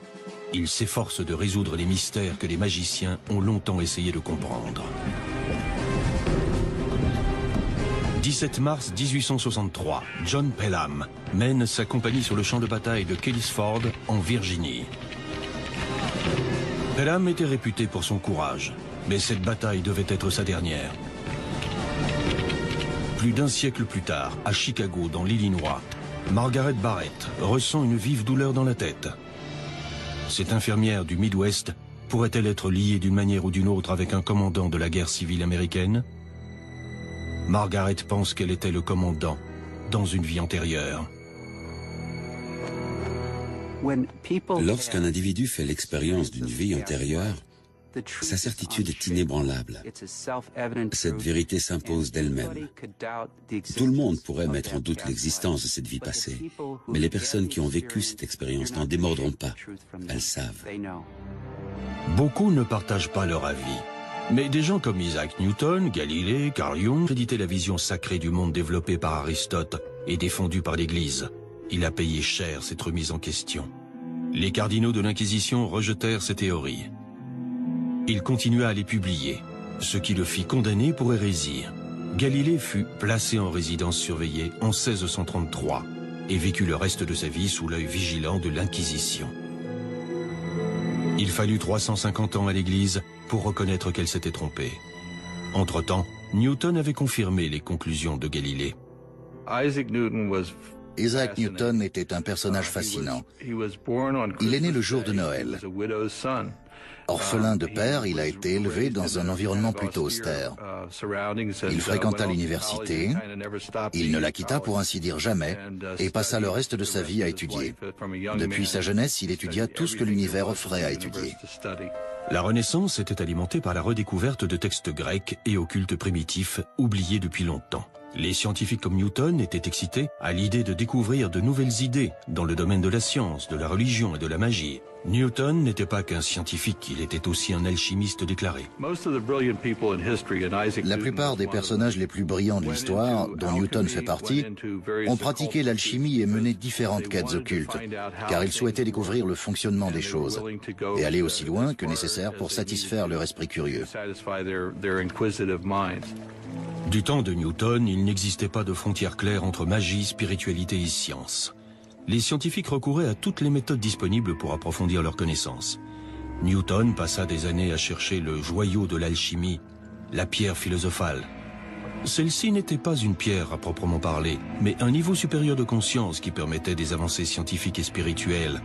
Ils s'efforcent de résoudre les mystères que les magiciens ont longtemps essayé de comprendre. 17 mars 1863, John Pelham mène sa compagnie sur le champ de bataille de Kellysford, en Virginie. Pelham était réputé pour son courage, mais cette bataille devait être sa dernière. Plus d'un siècle plus tard, à Chicago, dans l'Illinois, Margaret Barrett ressent une vive douleur dans la tête. Cette infirmière du Midwest pourrait-elle être liée d'une manière ou d'une autre avec un commandant de la guerre civile américaine? Margaret pense qu'elle était le commandant dans une vie antérieure. Lorsqu'un individu fait l'expérience d'une vie antérieure, sa certitude est inébranlable. Cette vérité s'impose d'elle-même. Tout le monde pourrait mettre en doute l'existence de cette vie passée, mais les personnes qui ont vécu cette expérience n'en démordront pas. Elles savent. Beaucoup ne partagent pas leur avis. Mais des gens comme Isaac Newton, Galilée, Carl Jung créditaient la vision sacrée du monde développée par Aristote et défendue par l'Église. Il a payé cher cette remise en question. Les cardinaux de l'Inquisition rejetèrent ces théories. Il continua à les publier, ce qui le fit condamner pour hérésie. Galilée fut placé en résidence surveillée en 1633 et vécut le reste de sa vie sous l'œil vigilant de l'Inquisition. Il fallut 350 ans à l'Église pour reconnaître qu'elle s'était trompée. Entre-temps, Newton avait confirmé les conclusions de Galilée. Isaac Newton était un personnage fascinant. Il est né le jour de Noël. Orphelin de père, il a été élevé dans un environnement plutôt austère. Il fréquenta l'université, il ne la quitta pour ainsi dire jamais, et passa le reste de sa vie à étudier. Depuis sa jeunesse, il étudia tout ce que l'univers offrait à étudier. La Renaissance était alimentée par la redécouverte de textes grecs et occultes primitifs, oubliés depuis longtemps. Les scientifiques comme Newton étaient excités à l'idée de découvrir de nouvelles idées dans le domaine de la science, de la religion et de la magie. Newton n'était pas qu'un scientifique, il était aussi un alchimiste déclaré. La plupart des personnages les plus brillants de l'histoire, dont Newton fait partie, ont pratiqué l'alchimie et mené différentes quêtes occultes, car ils souhaitaient découvrir le fonctionnement des choses et aller aussi loin que nécessaire pour satisfaire leur esprit curieux. Du temps de Newton, il n'existait pas de frontière claire entre magie, spiritualité et science. Les scientifiques recouraient à toutes les méthodes disponibles pour approfondir leurs connaissances. Newton passa des années à chercher le joyau de l'alchimie, la pierre philosophale. Celle-ci n'était pas une pierre à proprement parler, mais un niveau supérieur de conscience qui permettait des avancées scientifiques et spirituelles.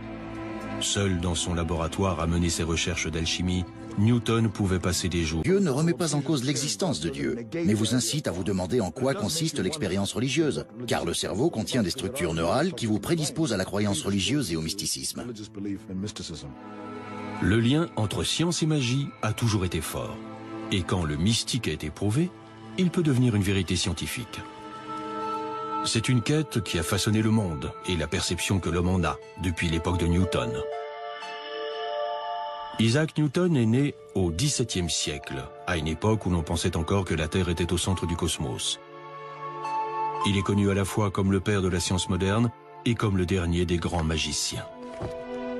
Seul dans son laboratoire à mener ses recherches d'alchimie, Newton pouvait passer des jours. Dieu ne remet pas en cause l'existence de Dieu, mais vous incite à vous demander en quoi consiste l'expérience religieuse, car le cerveau contient des structures neurales qui vous prédisposent à la croyance religieuse et au mysticisme. Le lien entre science et magie a toujours été fort, et quand le mystique a été prouvé, il peut devenir une vérité scientifique. C'est une quête qui a façonné le monde et la perception que l'homme en a depuis l'époque de Newton. Isaac Newton est né au XVIIe siècle, à une époque où l'on pensait encore que la Terre était au centre du cosmos. Il est connu à la fois comme le père de la science moderne et comme le dernier des grands magiciens.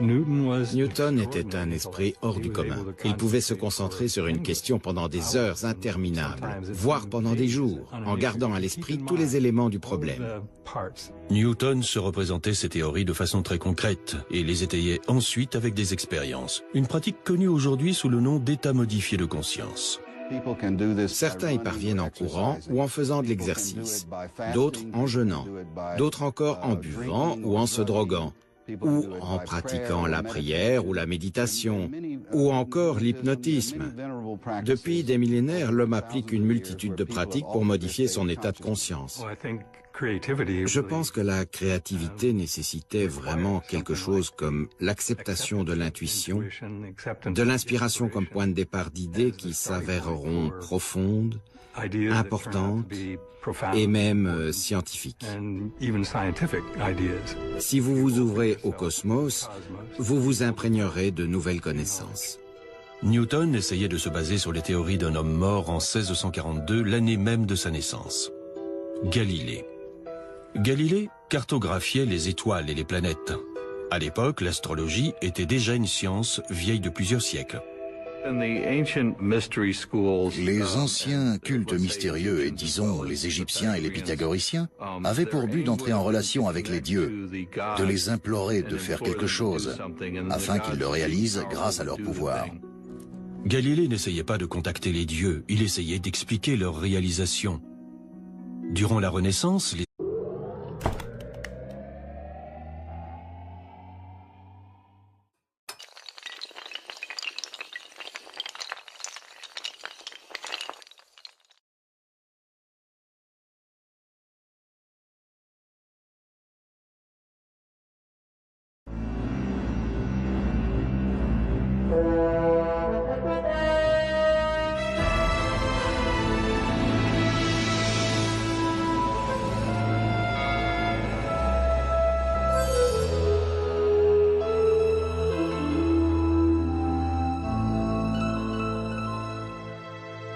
Newton était un esprit hors du commun. Il pouvait se concentrer sur une question pendant des heures interminables, voire pendant des jours, en gardant à l'esprit tous les éléments du problème. Newton se représentait ses théories de façon très concrète et les étayait ensuite avec des expériences, une pratique connue aujourd'hui sous le nom d'état modifié de conscience. Certains y parviennent en courant ou en faisant de l'exercice, d'autres en jeûnant, d'autres encore en buvant ou en se droguant, ou en pratiquant la prière ou la méditation, ou encore l'hypnotisme. Depuis des millénaires, l'homme applique une multitude de pratiques pour modifier son état de conscience. Je pense que la créativité nécessitait vraiment quelque chose comme l'acceptation de l'intuition, de l'inspiration comme point de départ d'idées qui s'avéreront profondes, importantes et même scientifiques. Si vous vous ouvrez au cosmos, vous vous imprégnerez de nouvelles connaissances. Newton essayait de se baser sur les théories d'un homme mort en 1642, l'année même de sa naissance. Galilée. Galilée cartographiait les étoiles et les planètes. À l'époque, l'astrologie était déjà une science vieille de plusieurs siècles. Les anciens cultes mystérieux, et disons les Égyptiens et les Pythagoriciens, avaient pour but d'entrer en relation avec les dieux, de les implorer de faire quelque chose, afin qu'ils le réalisent grâce à leur pouvoir. Galilée n'essayait pas de contacter les dieux, il essayait d'expliquer leur réalisation. Durant la Renaissance,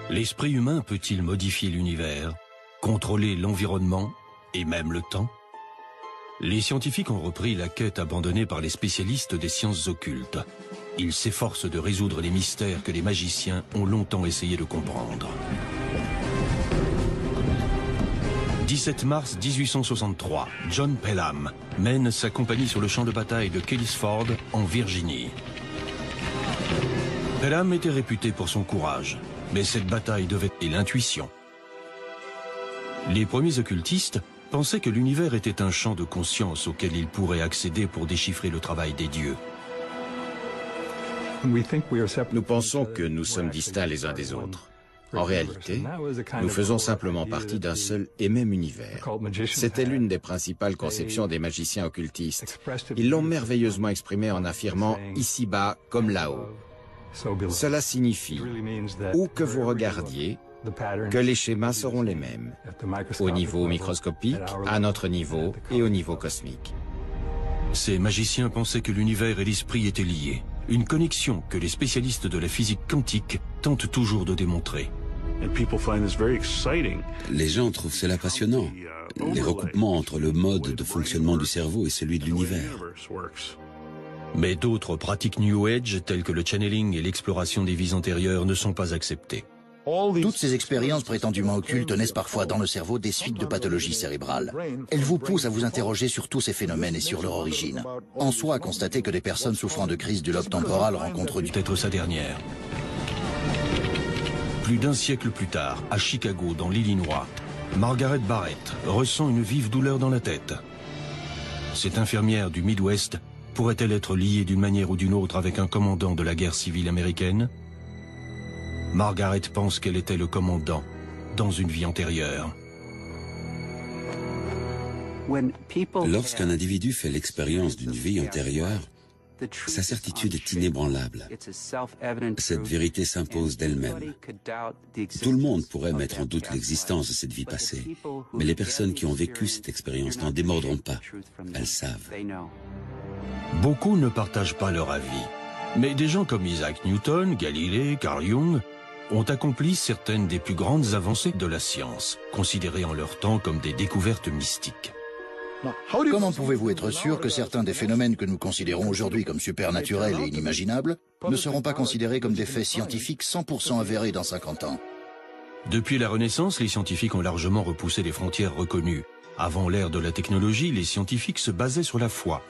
l'esprit humain peut-il modifier l'univers, contrôler l'environnement et même le temps? Les scientifiques ont repris la quête abandonnée par les spécialistes des sciences occultes. Ils s'efforcent de résoudre les mystères que les magiciens ont longtemps essayé de comprendre. 17 mars 1863, John Pelham mène sa compagnie sur le champ de bataille de Kellysford, en Virginie. Pelham était réputé pour son courage, mais cette bataille devait être l'intuition. Les premiers occultistes pensaient que l'univers était un champ de conscience auquel ils pourraient accéder pour déchiffrer le travail des dieux. Nous pensons que nous sommes distincts les uns des autres. En réalité, nous faisons simplement partie d'un seul et même univers. C'était l'une des principales conceptions des magiciens occultistes. Ils l'ont merveilleusement exprimé en affirmant « ici-bas comme là-haut ». Cela signifie, où que vous regardiez, que les schémas seront les mêmes, au niveau microscopique, à notre niveau et au niveau cosmique. Ces magiciens pensaient que l'univers et l'esprit étaient liés, une connexion que les spécialistes de la physique quantique tentent toujours de démontrer. Les gens trouvent cela passionnant, les recoupements entre le mode de fonctionnement du cerveau et celui de l'univers. Mais d'autres pratiques New Age, telles que le channeling et l'exploration des vies antérieures, ne sont pas acceptées. Toutes ces expériences prétendument occultes naissent parfois dans le cerveau des suites de pathologies cérébrales. Elles vous poussent à vous interroger sur tous ces phénomènes et sur leur origine. En soi, constater que des personnes souffrant de crise du lobe temporal rencontrent du... Peut-être sa dernière. Plus d'un siècle plus tard, à Chicago, dans l'Illinois, Margaret Barrett ressent une vive douleur dans la tête. Cette infirmière du Midwest pourrait-elle être liée d'une manière ou d'une autre avec un commandant de la guerre civile américaine? Margaret pense qu'elle était le commandant dans une vie antérieure. Lorsqu'un individu fait l'expérience d'une vie antérieure, sa certitude est inébranlable. Cette vérité s'impose d'elle-même. Tout le monde pourrait mettre en doute l'existence de cette vie passée, mais les personnes qui ont vécu cette expérience n'en démordront pas. Elles savent. Beaucoup ne partagent pas leur avis, mais des gens comme Isaac Newton, Galilée, Carl Jung ont accompli certaines des plus grandes avancées de la science, considérées en leur temps comme des découvertes mystiques. Comment pouvez-vous être sûr que certains des phénomènes que nous considérons aujourd'hui comme supernaturels et inimaginables ne seront pas considérés comme des faits scientifiques 100% avérés dans 50 ans? Depuis la Renaissance, les scientifiques ont largement repoussé les frontières reconnues. Avant l'ère de la technologie, les scientifiques se basaient sur la foi.